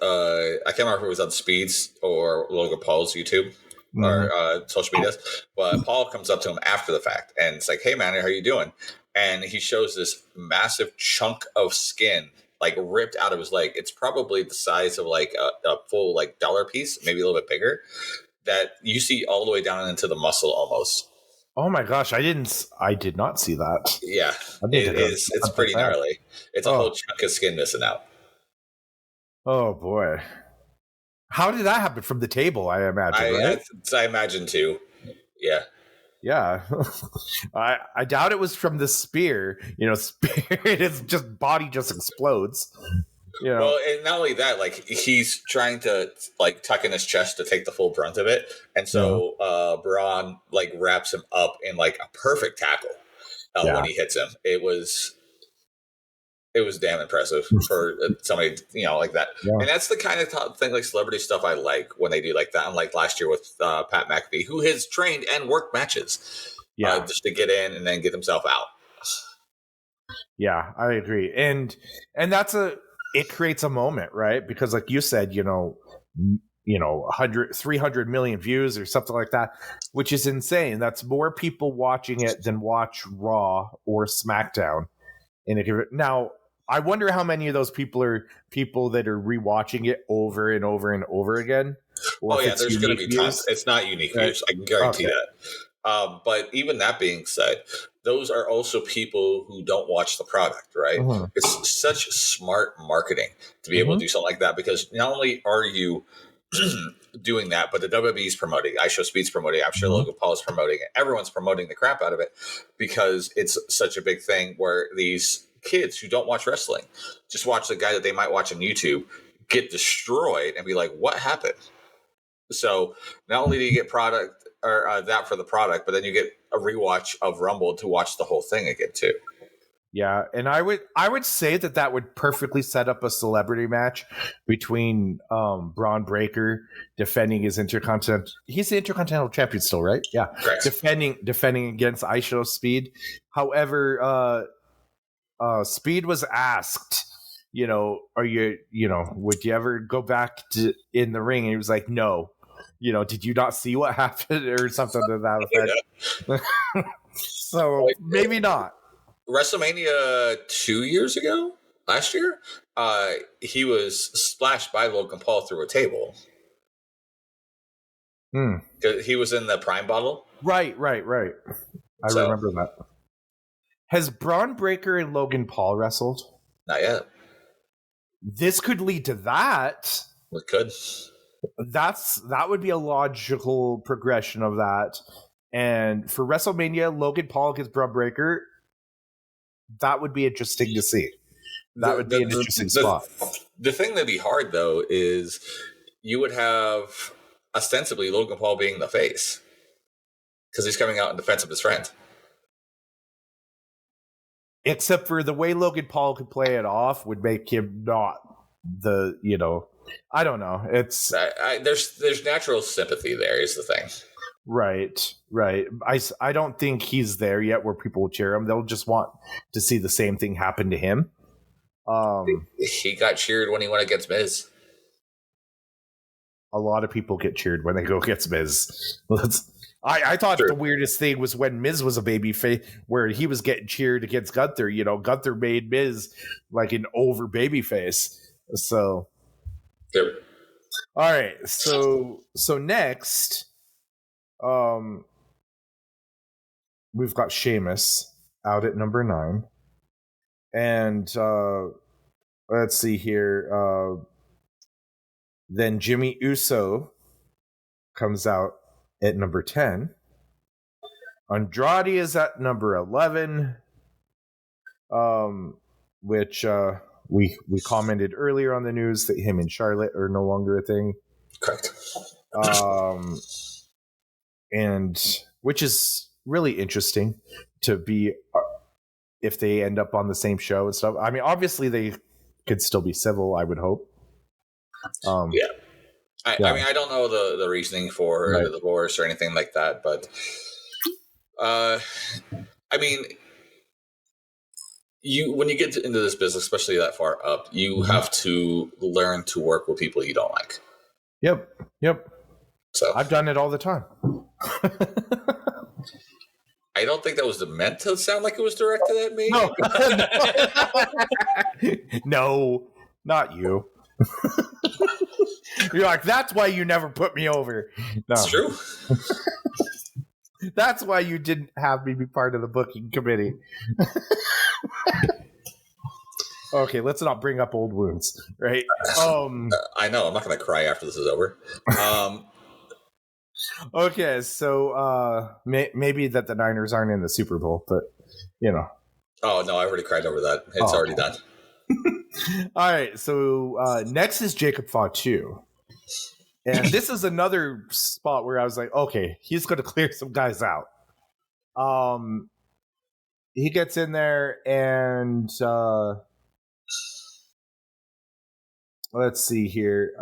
Speaker 1: I can't remember if it was on Speed's or Logan Paul's YouTube or social media, but Paul comes up to him after the fact and it's like, "Hey man, how you doing?" And he shows this massive chunk of skin like ripped out of his leg. It's probably the size of like a full like dollar piece, maybe a little bit bigger, that you see all the way down into the muscle almost.
Speaker 2: Oh my gosh, I did not see that.
Speaker 1: Yeah, it is. It's pretty gnarly. It's a whole chunk of skin missing out.
Speaker 2: Oh boy. How did that happen? From the table, I imagine, right?
Speaker 1: I imagine too. Yeah.
Speaker 2: Yeah. I doubt it was from the spear. His body just explodes.
Speaker 1: Well, and not only that, like he's trying to like tuck in his chest to take the full brunt of it, and so Braun like wraps him up in like a perfect tackle when he hits him. It was damn impressive for somebody like that, and that's the kind of thing like celebrity stuff I like when they do like that. Unlike last year with Pat McAfee, who has trained and worked matches, just to get in and then get himself out.
Speaker 2: Yeah, I agree, and it creates a moment, right? Because like you said, 300 million views or something like that, which is insane. That's more people watching it than watch Raw or SmackDown. Now, I wonder how many of those people are people that are rewatching it over and over and over again.
Speaker 1: There's going to be tons. It's not unique views. I can guarantee that. But even that being said, those are also people who don't watch the product, right? It's such smart marketing to be able to do something like that, because not only are you doing that, but the WWE's promoting, I Show Speed's promoting, I'm sure Logan Paul is promoting it. Everyone's promoting the crap out of it because it's such a big thing where these kids who don't watch wrestling just watch the guy that they might watch on YouTube get destroyed and be like, what happened? So not only do you get product or that for the product, but then you get a rewatch of Rumble to watch the whole thing again too.
Speaker 2: Yeah, and I would say that would perfectly set up a celebrity match between Braun Breaker defending his Intercontinental. He's the Intercontinental champion still, right? Yeah,
Speaker 1: correct.
Speaker 2: Defending against I Show Speed. However, Speed was asked, would you ever go back in the ring? And he was like, no. Did you not see what happened or something to that effect? So maybe not.
Speaker 1: WrestleMania 2 years ago, last year, he was splashed by Logan Paul through a table. He was in the Prime bottle.
Speaker 2: Right. I remember that. Has Braun Breaker and Logan Paul wrestled?
Speaker 1: Not yet.
Speaker 2: This could lead to that.
Speaker 1: It could.
Speaker 2: That would be a logical progression of that. And for WrestleMania, Logan Paul against Braun Breaker, that would be interesting to see. That would be an interesting spot.
Speaker 1: The thing that'd be hard, though, is you would have ostensibly Logan Paul being the face because he's coming out in defense of his friend.
Speaker 2: Except for the way Logan Paul could play it off would make him not the, I don't know. It's
Speaker 1: there's natural sympathy there is the thing.
Speaker 2: Right. I don't think he's there yet where people will cheer him. They'll just want to see the same thing happen to him.
Speaker 1: He got cheered when he went against Miz.
Speaker 2: A lot of people get cheered when they go against Miz. I thought the weirdest thing was when Miz was a babyface, where he was getting cheered against Gunther. Gunther made Miz like an over babyface. So,
Speaker 1: all
Speaker 2: right. So next, we've got Sheamus out at number 9. And let's see here. Then Jimmy Uso comes out at number 10. Andrade is at number 11, which we commented earlier on the news that him and Charlotte are no longer a thing.
Speaker 1: Correct.
Speaker 2: And which is really interesting to be if they end up on the same show and stuff. I mean, obviously they could still be civil, I would hope.
Speaker 1: Yeah. I mean, I don't know the reasoning for the divorce or anything like that, but I mean, when you get into this business, especially that far up, you have to learn to work with people you don't like.
Speaker 2: Yep. So I've done it all the time.
Speaker 1: I don't think that was meant to sound like it was directed at me.
Speaker 2: No, no, not you. You're like, that's why you never put me over. No.
Speaker 1: It's true.
Speaker 2: That's why you didn't have me be part of the booking committee. Okay, let's not bring up old wounds, right?
Speaker 1: I know. I'm not going to cry after this is over.
Speaker 2: Okay, so maybe that the Niners aren't in the Super Bowl, but you know.
Speaker 1: Oh no, I already cried over that. It's already done.
Speaker 2: All right, so next is Jacob Fatu. And this is another spot where I was like, okay, he's going to clear some guys out. He gets in there and let's see here.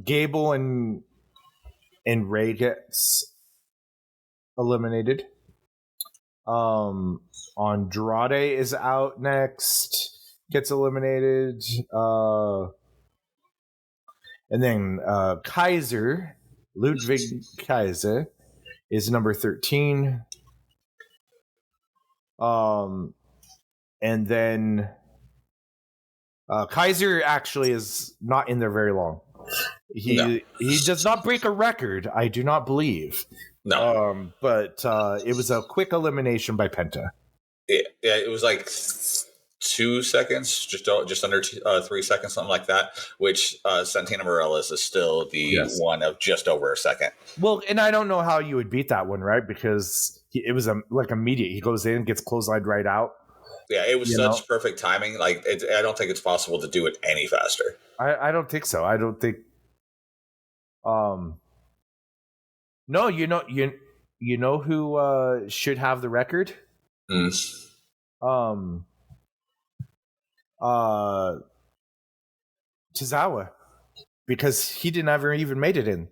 Speaker 2: Gable and Ray gets eliminated. Andrade is out next, gets eliminated. And then Kaiser, Ludwig Kaiser, is number 13. And then Kaiser actually is not in there very long. He does not break a record, I do not believe.
Speaker 1: No.
Speaker 2: But it was a quick elimination by Penta.
Speaker 1: Yeah, it was like 2 seconds, just under 3 seconds, something like that, which Santana Morales is still the one of just over a second.
Speaker 2: Well, and I don't know how you would beat that one, right? Because it was like immediate. He goes in, gets clotheslined right out.
Speaker 1: Yeah, it was such perfect timing. Like, I don't think it's possible to do it any faster.
Speaker 2: I don't think so. I don't think. No, you know who should have the record? Tozawa, because he never even made it in.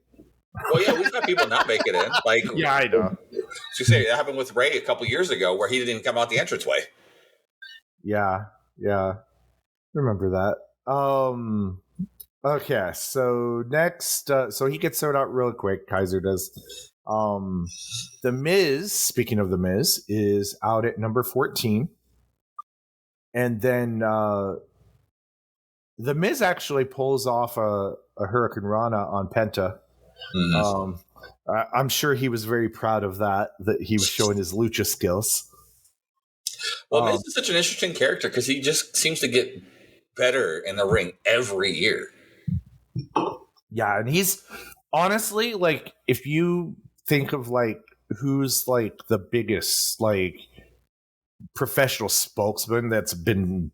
Speaker 1: Well, yeah, we've had people not make it in. Like,
Speaker 2: yeah, I know.
Speaker 1: You say that happened with Ray a couple years ago, where he didn't even come out the entranceway.
Speaker 2: Yeah, remember that. Okay, so next, so he gets thrown out real quick. Kaiser does. The Miz, speaking of the Miz, is out at number 14, and then the Miz actually pulls off a Hurricane Rana on Penta. I'm sure he was very proud of that he was showing his lucha skills.
Speaker 1: Well, Miz is such an interesting character because he just seems to get better in the ring every year.
Speaker 2: Yeah, and he's honestly, like, if you think of like who's like the biggest like professional spokesman that's been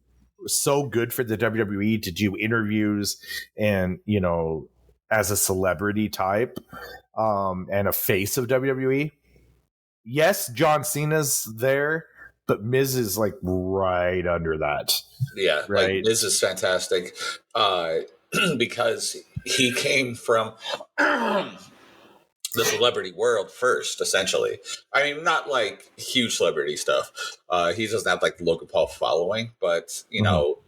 Speaker 2: so good for the WWE to do interviews and, you know, as a celebrity type, and a face of WWE. Yes, John Cena's there, but Miz is like right under that.
Speaker 1: Yeah,
Speaker 2: right.
Speaker 1: Like, Miz is fantastic because he came from the celebrity world first, essentially. I mean, not like huge celebrity stuff. He doesn't have like the Logan Paul following, but you know,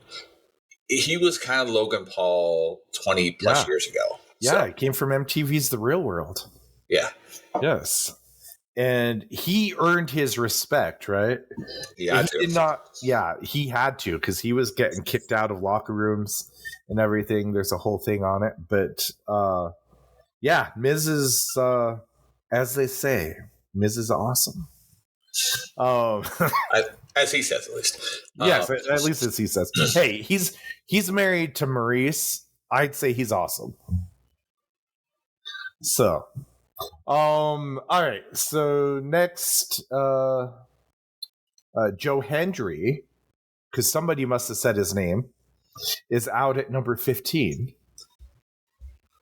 Speaker 1: he was kind of Logan Paul 20 plus years ago.
Speaker 2: Yeah, it came from MTV's The Real World.
Speaker 1: Yeah.
Speaker 2: Yes. And he earned his respect, right?
Speaker 1: He had to.
Speaker 2: He had to, because he was getting kicked out of locker rooms and everything. There's a whole thing on it. But Miz is, as they say, Miz is awesome. Um,
Speaker 1: As he says, at least.
Speaker 2: yes, at least as he says. Hey, he's married to Maurice. I'd say he's awesome. So, all right. So next, Joe Hendry, because somebody must have said his name, is out at number 15.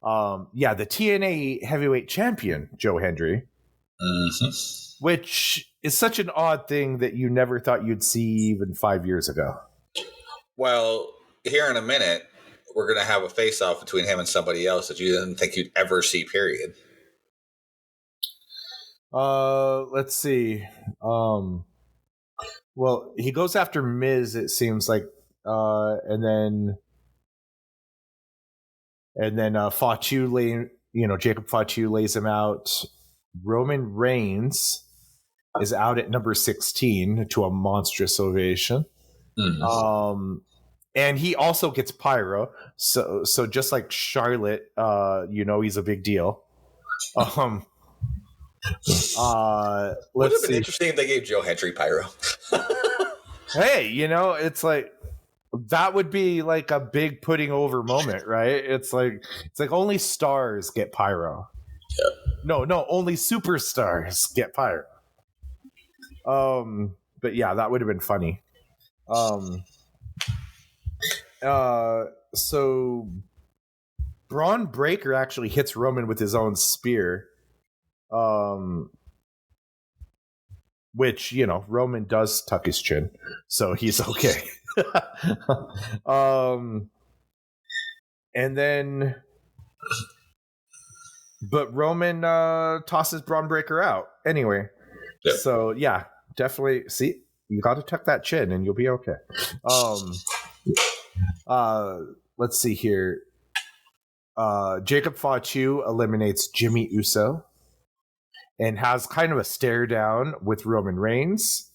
Speaker 2: Yeah, the TNA heavyweight champion, Joe Hendry, which is such an odd thing that you never thought you'd see even 5 years ago.
Speaker 1: Well, here in a minute, we're going to have a face-off between him and somebody else that you didn't think you'd ever see, period.
Speaker 2: Let's see. Well, he goes after Miz, it seems like, and then Fatu Jacob Fatu lays him out. Roman Reigns is out at number 16 to a monstrous ovation. And he also gets pyro. So just like Charlotte, he's a big deal. Would have
Speaker 1: been interesting if they gave Joe Hendry pyro.
Speaker 2: Hey, it's like that would be like a big putting over moment, right? It's like only stars get pyro.
Speaker 1: Yeah.
Speaker 2: No, only superstars get pyro. But yeah, that would have been funny. So Braun Breaker actually hits Roman with his own spear. Which, Roman does tuck his chin, so he's okay. And then, but Roman tosses Braun Breaker out anyway. Yeah. So yeah, definitely. See, you got to tuck that chin, and you'll be okay. Let's see here. Jacob Fatu eliminates Jimmy Uso and has kind of a stare down with Roman Reigns.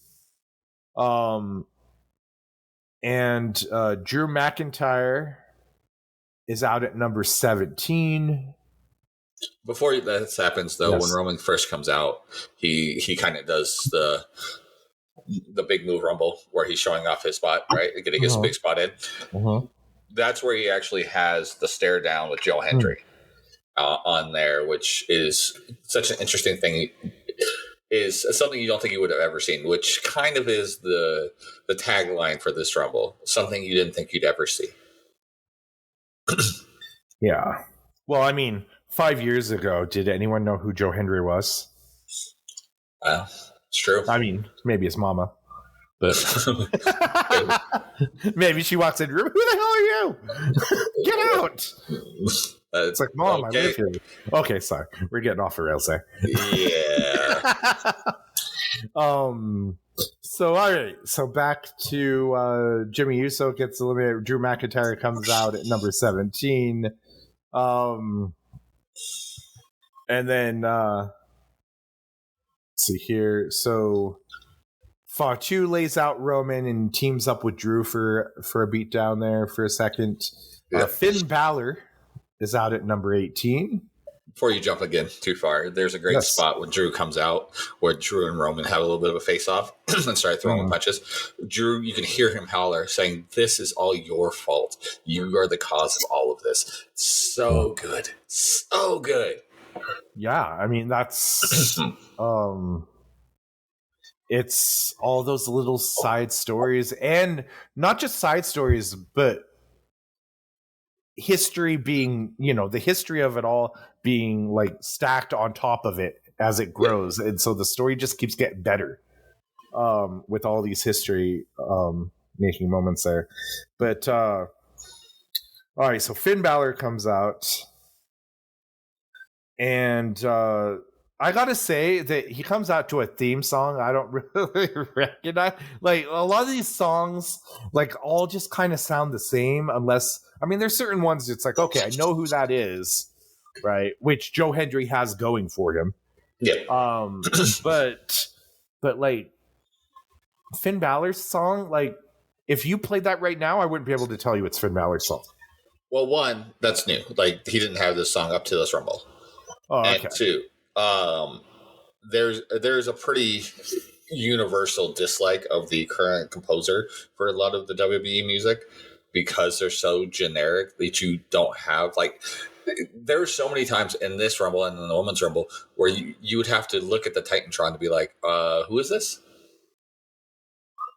Speaker 2: And Drew McIntyre is out at number 17.
Speaker 1: Before this happens, though, when Roman first comes out, he kind of does the big move Rumble where he's showing off his spot, right? Getting his big spot in. That's where he actually has the stare down with Joe Hendry on there, which is such an interesting thing. Is something you don't think you would have ever seen, which kind of is the tagline for this Rumble. Something you didn't think you'd ever see.
Speaker 2: Yeah. Well, I mean, 5 years ago, did anyone know who Joe Hendry was?
Speaker 1: Well, it's true.
Speaker 2: I mean, maybe his mama. But maybe she walks in the room. Who the hell are you? Get out! It's like, Mom, okay. I live here. Okay, sorry, we're getting off the rails there.
Speaker 1: Yeah.
Speaker 2: So all right. So back to Jimmy Uso gets eliminated. Drew McIntyre comes out at number 17. And then let's see here. So Fatu lays out Roman and teams up with Drew for a beat down there for a second. Yep. Finn Balor is out at number 18.
Speaker 1: Before you jump again too far, there's a great spot when Drew comes out where Drew and Roman have a little bit of a face-off and start throwing punches. Drew, you can hear him holler saying, "This is all your fault. You are the cause of all of this." So good. So good.
Speaker 2: Yeah, I mean, that's it's all those little side stories, and not just side stories, but history being, the history of it all being like stacked on top of it as it grows. And so the story just keeps getting better with all these history making moments there. But all right, so Finn Balor comes out, and I gotta say that he comes out to a theme song I don't really recognize. Like, a lot of these songs, like, all just kind of sound the same, unless, I mean, there's certain ones it's like, okay, I know who that is, right? Which Joe Hendry has going for him.
Speaker 1: Yeah.
Speaker 2: But like, Finn Balor's song, like, if you played that right now, I wouldn't be able to tell you it's Finn Balor's song.
Speaker 1: Well, one, that's new. Like, he didn't have this song up to this Rumble.
Speaker 2: Oh, okay.
Speaker 1: And two, there's a pretty universal dislike of the current composer for a lot of the WWE music because they're so generic that you don't have like. There were so many times in this Rumble and in the Women's Rumble where you would have to look at the Titantron to be like, who is this?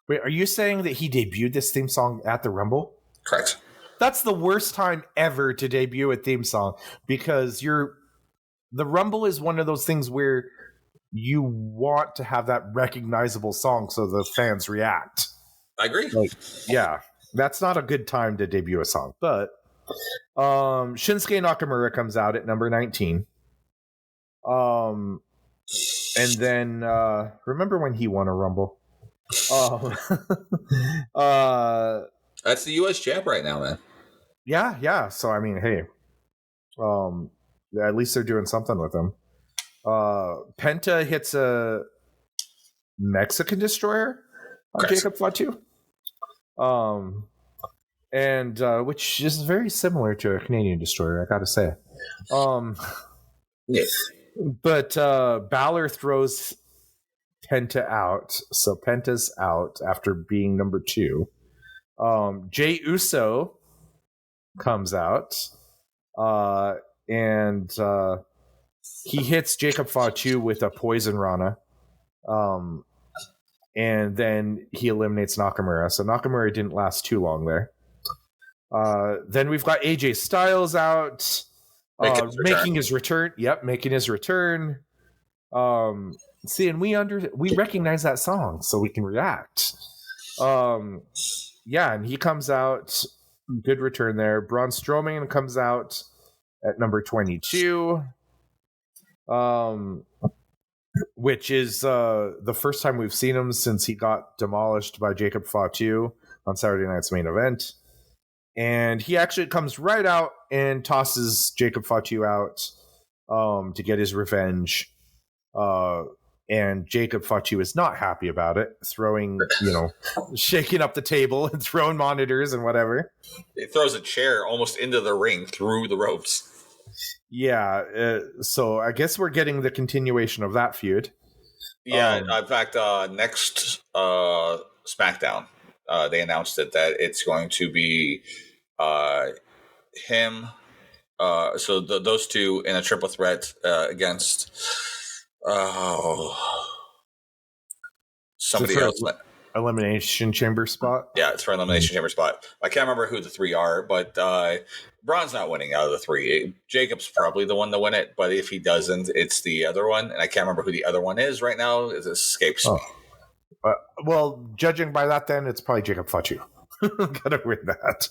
Speaker 2: Wait, are you saying that he debuted this theme song at the Rumble?
Speaker 1: Correct.
Speaker 2: That's the worst time ever to debut a theme song because the Rumble is one of those things where you want to have that recognizable song so the fans react.
Speaker 1: I agree.
Speaker 2: Like, yeah, that's not a good time to debut a song. But Shinsuke Nakamura comes out at number 19. And then remember when he won a Rumble?
Speaker 1: That's the U.S. champ right now, man.
Speaker 2: Yeah. So I mean, hey, at least they're doing something with him. Penta hits a Mexican destroyer on
Speaker 1: Correct.
Speaker 2: Jacob Fatu. And which is very similar to a Canadian destroyer, I gotta say.
Speaker 1: Yes.
Speaker 2: But Balor throws Penta out, so Penta's out after being number 2. Jey Uso comes out, and he hits Jacob Fatu with a Poison Rana, and then he eliminates Nakamura. So Nakamura didn't last too long there. Then we've got AJ Styles out, making his return. Yep, making his return. See, and we recognize that song, so we can react. Yeah, and he comes out. Good return there. Braun Strowman comes out at number 22, which is the first time we've seen him since he got demolished by Jacob Fatu on Saturday Night's Main Event. And he actually comes right out and tosses Jacob Fatu out to get his revenge. And Jacob Fatu is not happy about it, shaking up the table and throwing monitors and whatever.
Speaker 1: It throws a chair almost into the ring through the ropes.
Speaker 2: Yeah, so I guess we're getting the continuation of that feud.
Speaker 1: Yeah, in fact, next SmackDown, they announced that it's going to be him. So those two in a triple threat against somebody else.
Speaker 2: Elimination Chamber spot?
Speaker 1: Yeah, it's for an Elimination Chamber spot. I can't remember who the 3 are, but Braun's not winning out of the 3. Jacob's probably the one to win it, but if he doesn't, it's the other one. And I can't remember who the other one is right now. It escapes me.
Speaker 2: Well, judging by that, then it's probably Jacob Fatu. Gotta win that.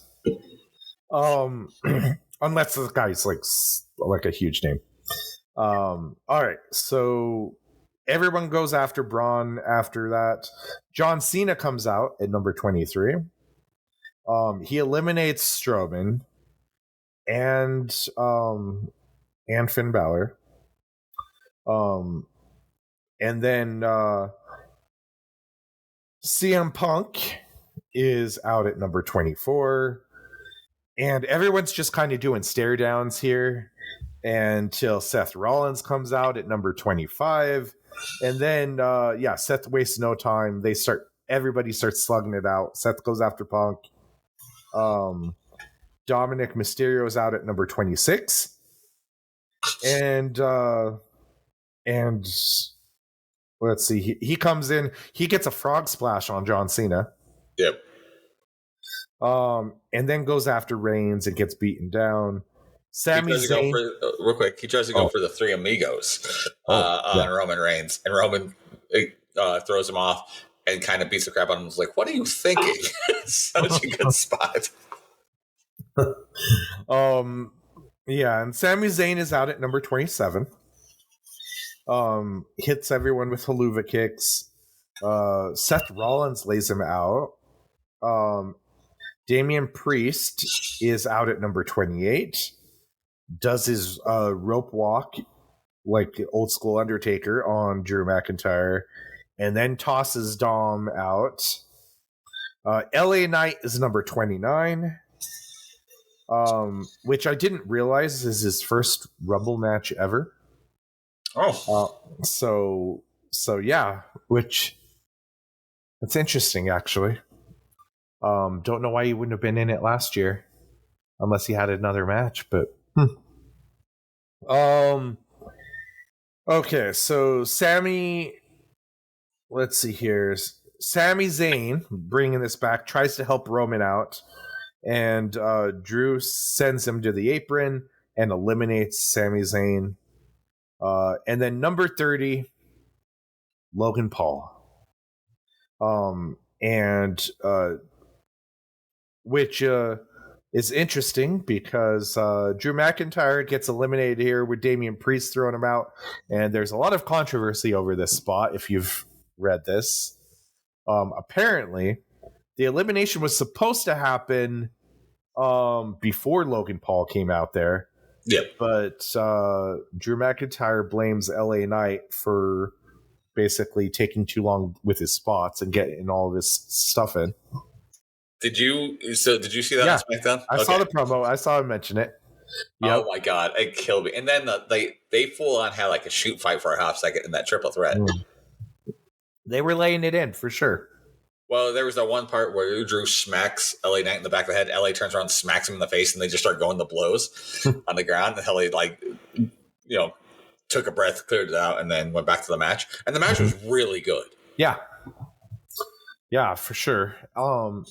Speaker 2: Unless the guy's like a huge name. All right, so everyone goes after Braun after that. John Cena comes out at number 23. He eliminates Strowman and Finn Balor. And then CM Punk is out at number 24. And everyone's just kind of doing stare downs here until Seth Rollins comes out at number 25. And then, Seth wastes no time. Everybody starts slugging it out. Seth goes after Punk. Dominic Mysterio's out at number 26. And let's see. He comes in. He gets a frog splash on John Cena.
Speaker 1: Yep.
Speaker 2: And then goes after Reigns and gets beaten down. Sami Zayn,
Speaker 1: real quick, he tries to go for the 3 amigos on Roman Reigns, and Roman throws him off and kind of beats the crap out of him. He's like, "What are you thinking?" Such a good spot.
Speaker 2: And Sami Zayn is out at number 27. Hits everyone with haluva kicks. Seth Rollins lays him out. Damian Priest is out at number 28. Does his rope walk like old school Undertaker on Drew McIntyre, and then tosses Dom out. LA Knight is number 29, which I didn't realize is his first Rumble match ever.
Speaker 1: Oh,
Speaker 2: so yeah, which That's interesting, actually. Don't know why he wouldn't have been in it last year, unless he had another match. But okay, so Sammy. Let's see here. Sami Zayn, bringing this back, tries to help Roman out, and Drew sends him to the apron and eliminates Sami Zayn. And then number 30, Logan Paul. And which is interesting because Drew McIntyre gets eliminated here with Damian Priest throwing him out, and there's a lot of controversy over this spot if you've read this. Apparently, the elimination was supposed to happen before Logan Paul came out there.
Speaker 1: Yep.
Speaker 2: But Drew McIntyre blames LA Knight for basically taking too long with his spots and getting all of his stuff in.
Speaker 1: Did you see that on SmackDown?
Speaker 2: I saw the promo. I saw him mention it.
Speaker 1: Yep. Oh my god, it killed me. And then they full on had like a shoot fight for a half second in that triple threat.
Speaker 2: They were laying it in for sure.
Speaker 1: Well, there was that one part where Drew smacks LA Knight in the back of the head. LA turns around, smacks him in the face, and they just start going to blows on the ground. And LA took a breath, cleared it out, and then went back to the match. And the match was really good.
Speaker 2: Yeah, for sure.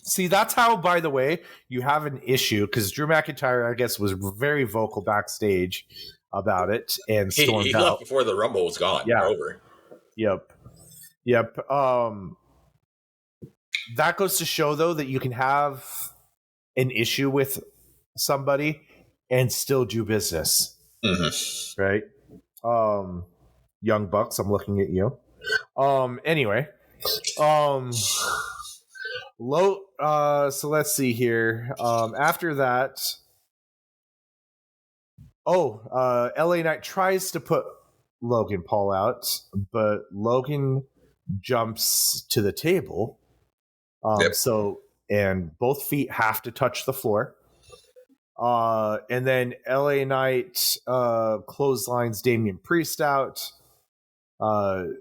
Speaker 2: See, that's how, by the way, you have an issue, because Drew McIntyre, I guess, was very vocal backstage about it and stormed out. He left
Speaker 1: before the Rumble was gone. Yeah. Over.
Speaker 2: Yep. That goes to show, though, that you can have an issue with somebody and still do business.
Speaker 1: Mm-hmm.
Speaker 2: Right? Young Bucks, I'm looking at you. Anyway. So let's see here. After that, LA Knight tries to put Logan Paul out, but Logan jumps to the table. So, and both feet have to touch the floor. And then LA Knight clotheslines Damian Priest out. And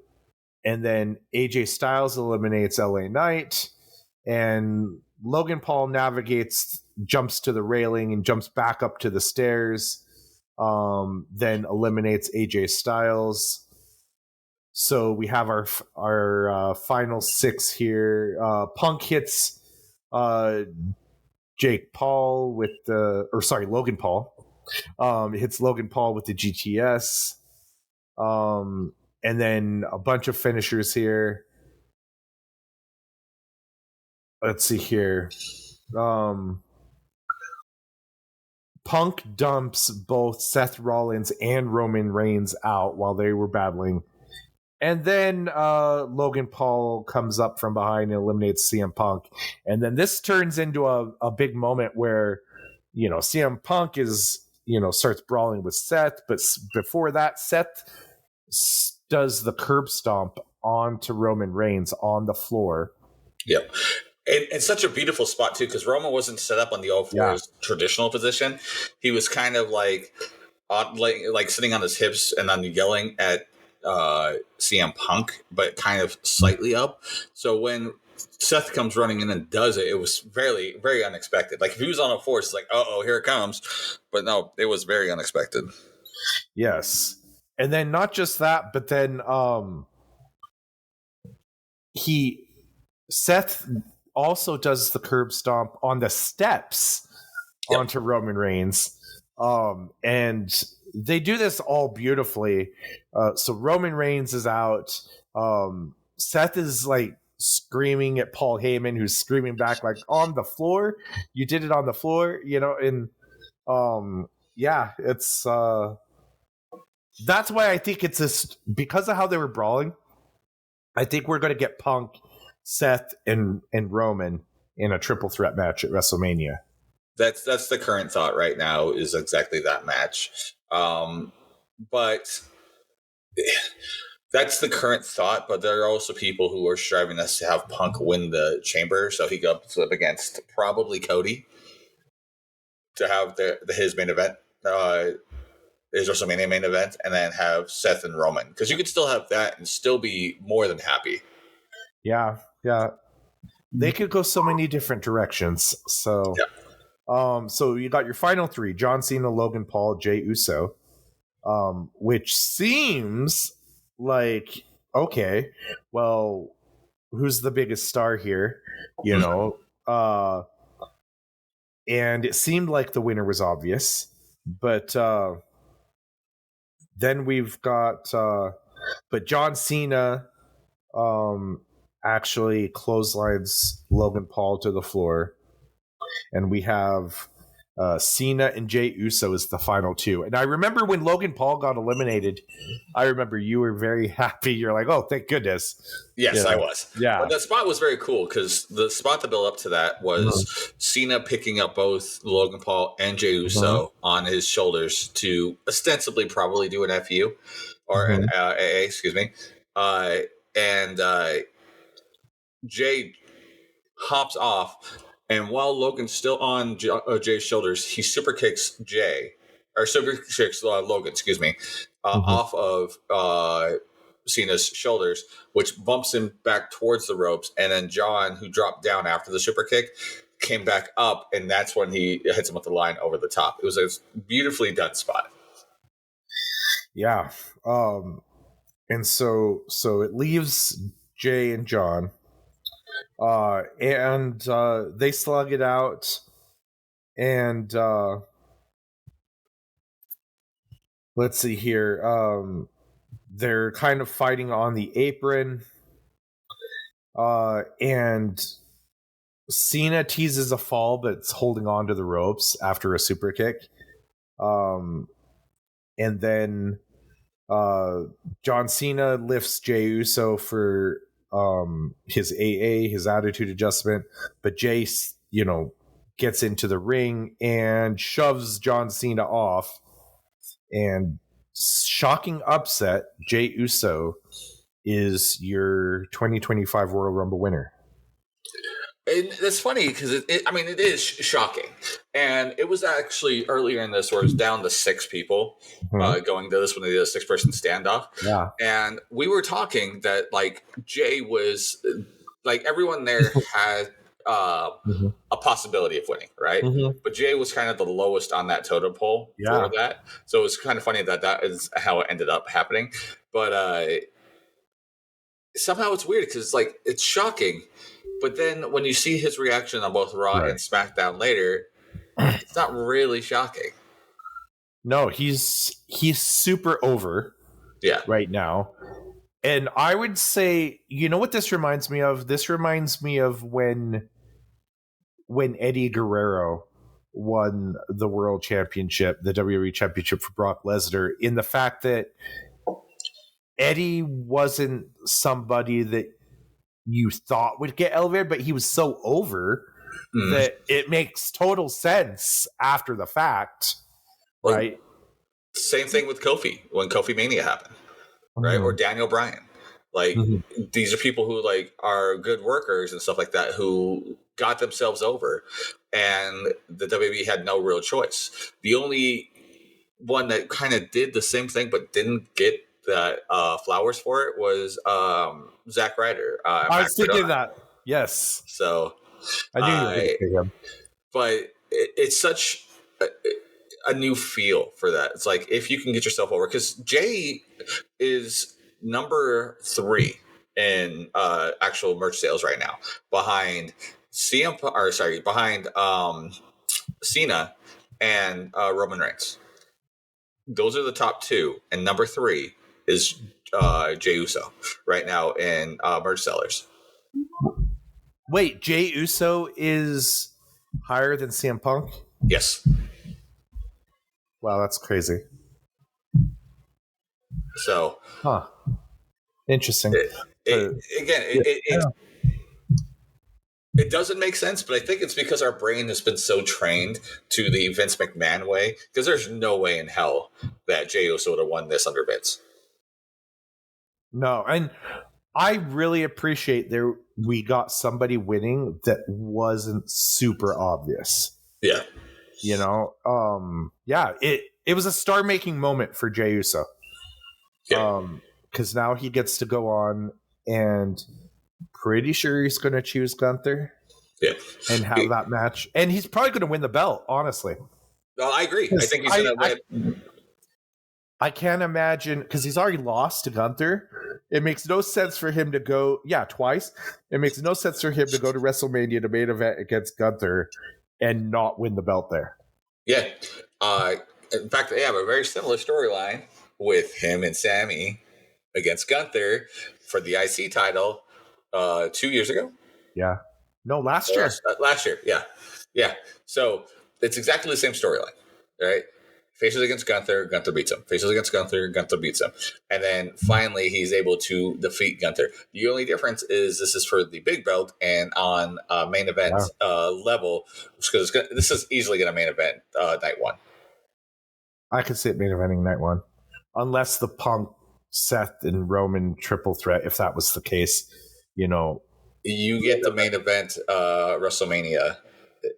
Speaker 2: then AJ Styles eliminates LA Knight. And Logan Paul jumps to the railing and jumps back up to the stairs. Then eliminates AJ Styles. So we have our final 6 here. Punk hits Logan Paul. Hits Logan Paul with the GTS. And then a bunch of finishers here. Let's see here. Punk dumps both Seth Rollins and Roman Reigns out while they were battling. And then Logan Paul comes up from behind and eliminates CM Punk. And then this turns into a big moment where, CM Punk starts brawling with Seth. But before that, Seth does the curb stomp onto Roman Reigns on the floor.
Speaker 1: Yep. And such a beautiful spot, too, because Roman wasn't set up on the all fours traditional position. He was kind of like sitting on his hips and then yelling at CM Punk, but kind of slightly up. So when Seth comes running in and does it, it was very, very unexpected. Like if he was on all fours, it's like, here it comes. But no, it was very unexpected.
Speaker 2: Yes. And then not just that, but then Seth also does the curb stomp on the steps onto Roman Reigns. And they do this all beautifully. So Roman Reigns is out. Seth is like screaming at Paul Heyman, who's screaming back like, on the floor? You did it on the floor, and it's that's why I think it's this, because of how they were brawling. I think we're going to get Punk, Seth, and Roman in a triple threat match at WrestleMania.
Speaker 1: That's the current thought right now, is exactly that match. But that's the current thought. But there are also people who are striving us to have Punk win the Chamber, so he goes up against probably Cody to have his main event. His WrestleMania main event, and then have Seth and Roman, because you could still have that and still be more than happy.
Speaker 2: Yeah, Yeah. They could go so many different directions. So, so you got your final three: John Cena, Logan Paul, Jey Uso, which seems like okay. Well, who's the biggest star here? You know, and it seemed like the winner was obvious, but then we've got, but John Cena actually clotheslines Logan Paul to the floor, and we have Cena and Jey Uso as the final two. And I remember when Logan Paul got eliminated, I remember you were very happy. You're like, oh, thank goodness.
Speaker 1: Yes, I was.
Speaker 2: Yeah.
Speaker 1: But that spot was very cool because the spot to build up to that was Cena picking up both Logan Paul and Jey Uso on his shoulders to ostensibly probably do an FU or an AA, excuse me. And Jey hops off, and while Logan's still on Jay's shoulders, he super kicks Logan, excuse me, off of Cena's shoulders, which bumps him back towards the ropes. And then John, who dropped down after the super kick, came back up, and that's when he hits him with the line over the top. It was a beautifully done spot.
Speaker 2: Yeah. And so it leaves Jay and John. And they slug it out, and let's see here. They're kind of fighting on the apron, and Cena teases a fall, but it's holding on to the ropes after a super kick. And then John Cena lifts Jey Uso for his AA, his attitude adjustment, but Jay, gets into the ring and shoves John Cena off, and shocking upset, Jey Uso is your 2025 Royal Rumble winner.
Speaker 1: And it's funny because it is shocking, and it was actually earlier in this where it was down to 6 people going to this when they did a 6-person standoff.
Speaker 2: Yeah,
Speaker 1: and we were talking that like Jay was like everyone there had a possibility of winning, right? But Jay was kind of the lowest on that totem pole for that, so it was kind of funny that is how it ended up happening. But somehow it's weird because like it's shocking. But then when you see his reaction on both Raw and SmackDown later, it's not really shocking.
Speaker 2: No, he's super over right now. And I would say, you know what this reminds me of? This reminds me of when Eddie Guerrero won the World Championship, the WWE Championship for Brock Lesnar, in the fact that Eddie wasn't somebody that you thought would get elevated, but he was so over that it makes total sense after the fact, right?
Speaker 1: Same thing with Kofi when Kofi Mania happened, right? Or Daniel Bryan. Like these are people who like are good workers and stuff like that who got themselves over, and the WWE had no real choice. The only one that kind of did the same thing but didn't get the flowers for it was Zack Ryder.
Speaker 2: I was thinking that. Yes.
Speaker 1: So
Speaker 2: I knew you were going to pick him.
Speaker 1: But it's such a new feel for that. It's like if you can get yourself over, because Jay is number 3 in actual merch sales right now, behind Cena and Roman Reigns. Those are the top 2, and number 3 is Jey Uso right now in merch sellers.
Speaker 2: Wait, Jey Uso is higher than CM Punk?
Speaker 1: Yes.
Speaker 2: Wow, that's crazy.
Speaker 1: So,
Speaker 2: interesting.
Speaker 1: It doesn't make sense, but I think it's because our brain has been so trained to the Vince McMahon way, because there's no way in hell that Jey Uso would have won this under Vince.
Speaker 2: No, and I really appreciate we got somebody winning that wasn't super obvious.
Speaker 1: Yeah.
Speaker 2: It was a star-making moment for Jey Uso.
Speaker 1: Yeah.
Speaker 2: Because now he gets to go on and pretty sure he's going to choose Gunther
Speaker 1: Yeah.
Speaker 2: and have that match. And he's probably going to win the belt, honestly.
Speaker 1: Well, I agree. I think he's going to win.
Speaker 2: I can't imagine, because he's already lost to Gunther. It makes no sense for him to go, twice. It makes no sense for him to go to WrestleMania to main event against Gunther and not win the belt there.
Speaker 1: Yeah. In fact, they have a very similar storyline with him and Sammy against Gunther for the IC title 2 years ago.
Speaker 2: Yeah. No, last year.
Speaker 1: Last year, yeah. Yeah. So it's exactly the same storyline, right? Faces against Gunther, Gunther beats him. Faces against Gunther, Gunther beats him. And then finally he's able to defeat Gunther. The only difference is this is for the big belt and on main event level, because this is easily going to main event night one.
Speaker 2: I could see it main eventing night one. Unless the Punk, Seth, and Roman triple threat, if that was the case,
Speaker 1: You get the main event WrestleMania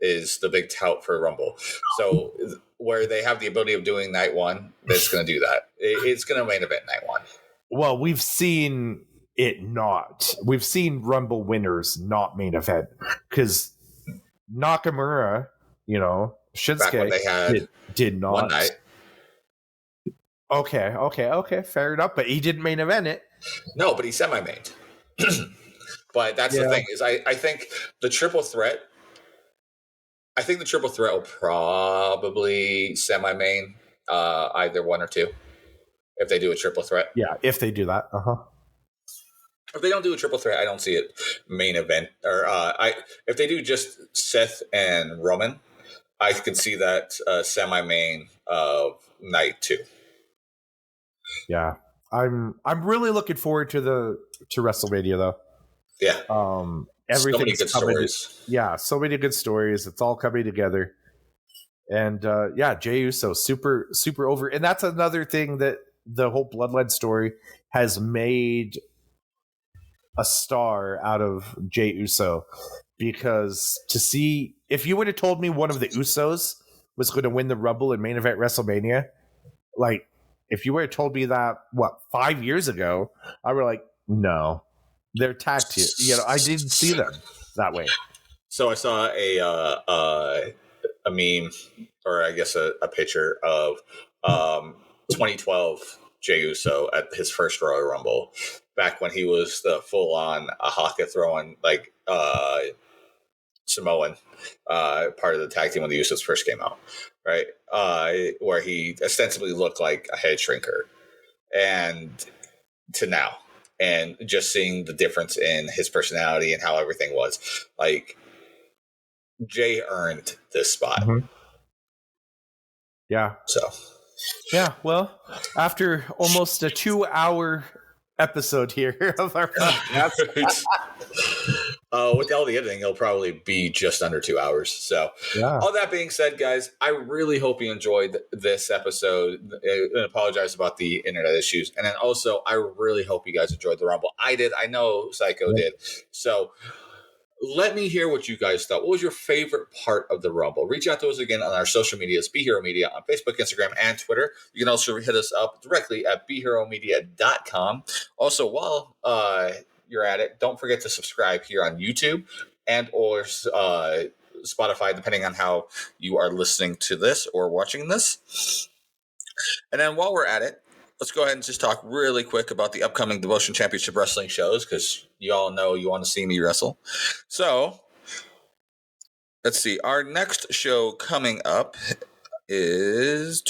Speaker 1: is the big tout for Rumble. So where they have the ability of doing night one, it's going to do that. It's going to main event night one.
Speaker 2: Well, we've seen it not. We've seen Rumble winners not main event because Nakamura, Shinsuke did not.
Speaker 1: One night.
Speaker 2: Okay, fair enough. But he didn't main event it.
Speaker 1: No, but he semi-mained. But that's the thing is I think the triple threat. I think the triple threat will probably semi-main either one or two if they do a triple threat.
Speaker 2: Yeah, if they do that.
Speaker 1: If they don't do a triple threat, I don't see it main event. Or if they do just Seth and Roman, I can see that semi-main of night two.
Speaker 2: Yeah, I'm really looking forward to WrestleMania though.
Speaker 1: Yeah.
Speaker 2: Everything.
Speaker 1: So many good stories.
Speaker 2: So many good stories. It's all coming together. And Jey Uso, super, super over. And that's another thing that the whole Bloodline story has made a star out of Jey Uso. Because to see, if you would have told me one of the Usos was going to win the Rumble and main event WrestleMania, like, if you would have told me that, 5 years ago, I were like, no. They're tag team. I didn't see them that way.
Speaker 1: So I saw a meme, or I guess a picture of 2012 Jey Uso at his first Royal Rumble, back when he was the full-on haka throwing Samoan part of the tag team when the Usos first came out, right? Where he ostensibly looked like a head shrinker, and to now. And just seeing the difference in his personality and how everything was. Like, Jay earned this spot.
Speaker 2: Mm-hmm. Yeah.
Speaker 1: So.
Speaker 2: Yeah, well, after almost a 2-hour episode here of our podcast.
Speaker 1: With all the editing, it'll probably be just under 2 hours. So, all that being said, guys, I really hope you enjoyed this episode. I apologize about the internet issues. And then also, I really hope you guys enjoyed the Rumble. I did. I know Psycho did. So, let me hear what you guys thought. What was your favorite part of the Rumble? Reach out to us again on our social medias, Be Hero Media on Facebook, Instagram, and Twitter. You can also hit us up directly at BeHeroMedia.com. Also, while you're at it, don't forget to subscribe here on YouTube and or Spotify, depending on how you are listening to this or watching this. And then while we're at it, let's go ahead and just talk really quick about the upcoming Devotion Championship Wrestling shows, because you all know you want to see me wrestle. So, let's see. Our next show coming up is...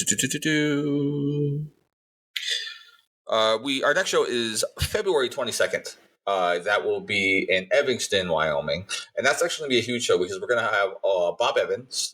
Speaker 1: Our next show is February 22nd. That will be in Evanston, Wyoming. And that's actually going to be a huge show because we're going to have Bob Evans,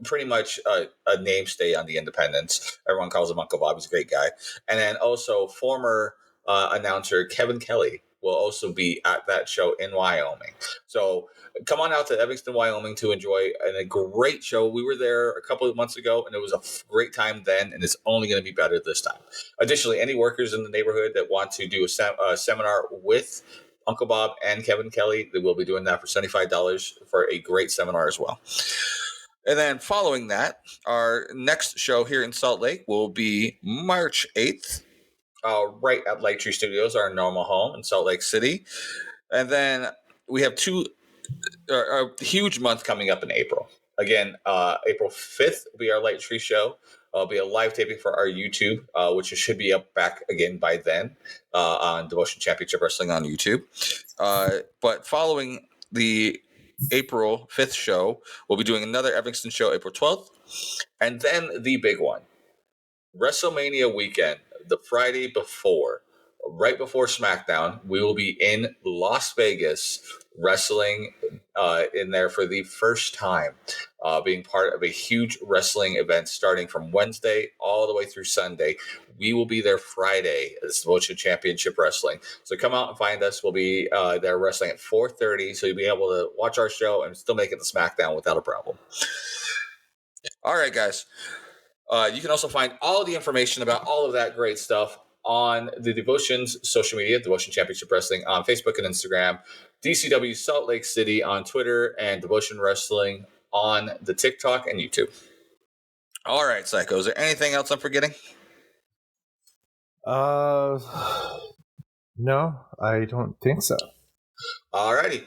Speaker 1: pretty much a namestay on the independents. Everyone calls him Uncle Bob. He's a great guy. And then also former announcer Kevin Kelly will also be at that show in Wyoming. So come on out to Evanston, Wyoming to enjoy a great show. We were there a couple of months ago, and it was a great time then, and it's only going to be better this time. Additionally, any workers in the neighborhood that want to do a seminar with Uncle Bob and Kevin Kelly, they will be doing that for $75 for a great seminar as well. And then following that, our next show here in Salt Lake will be March 8th, right at Light Tree Studios, our normal home in Salt Lake City. And then we have a huge month coming up in April. Again, April 5th will be our Light Tree show. It'll be a live taping for our YouTube, which should be up back again by then on Devotion Championship Wrestling on YouTube. But following the April 5th show, we'll be doing another Evanston show April 12th. And then the big one, WrestleMania weekend, the Friday before, right before SmackDown, we will be in Las Vegas wrestling in there for the first time, being part of a huge wrestling event starting from Wednesday all the way through Sunday. We will be there Friday as Devotion Championship Wrestling. So come out and find us. We'll be there wrestling at 4:30, so you'll be able to watch our show and still make it to SmackDown without a problem. All right, guys. You can also find all the information about all of that great stuff on the Devotion's social media, Devotion Championship Wrestling on Facebook and Instagram, DCW Salt Lake City on Twitter, and Devotion Wrestling on the TikTok and YouTube. All right, Psycho. Is there anything else I'm forgetting?
Speaker 2: No, I don't think so.
Speaker 1: All righty.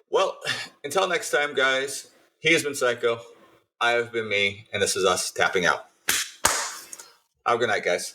Speaker 1: Well, until next time, guys, he has been Psycho. I have been me, and this is us tapping out. Have a good night, guys.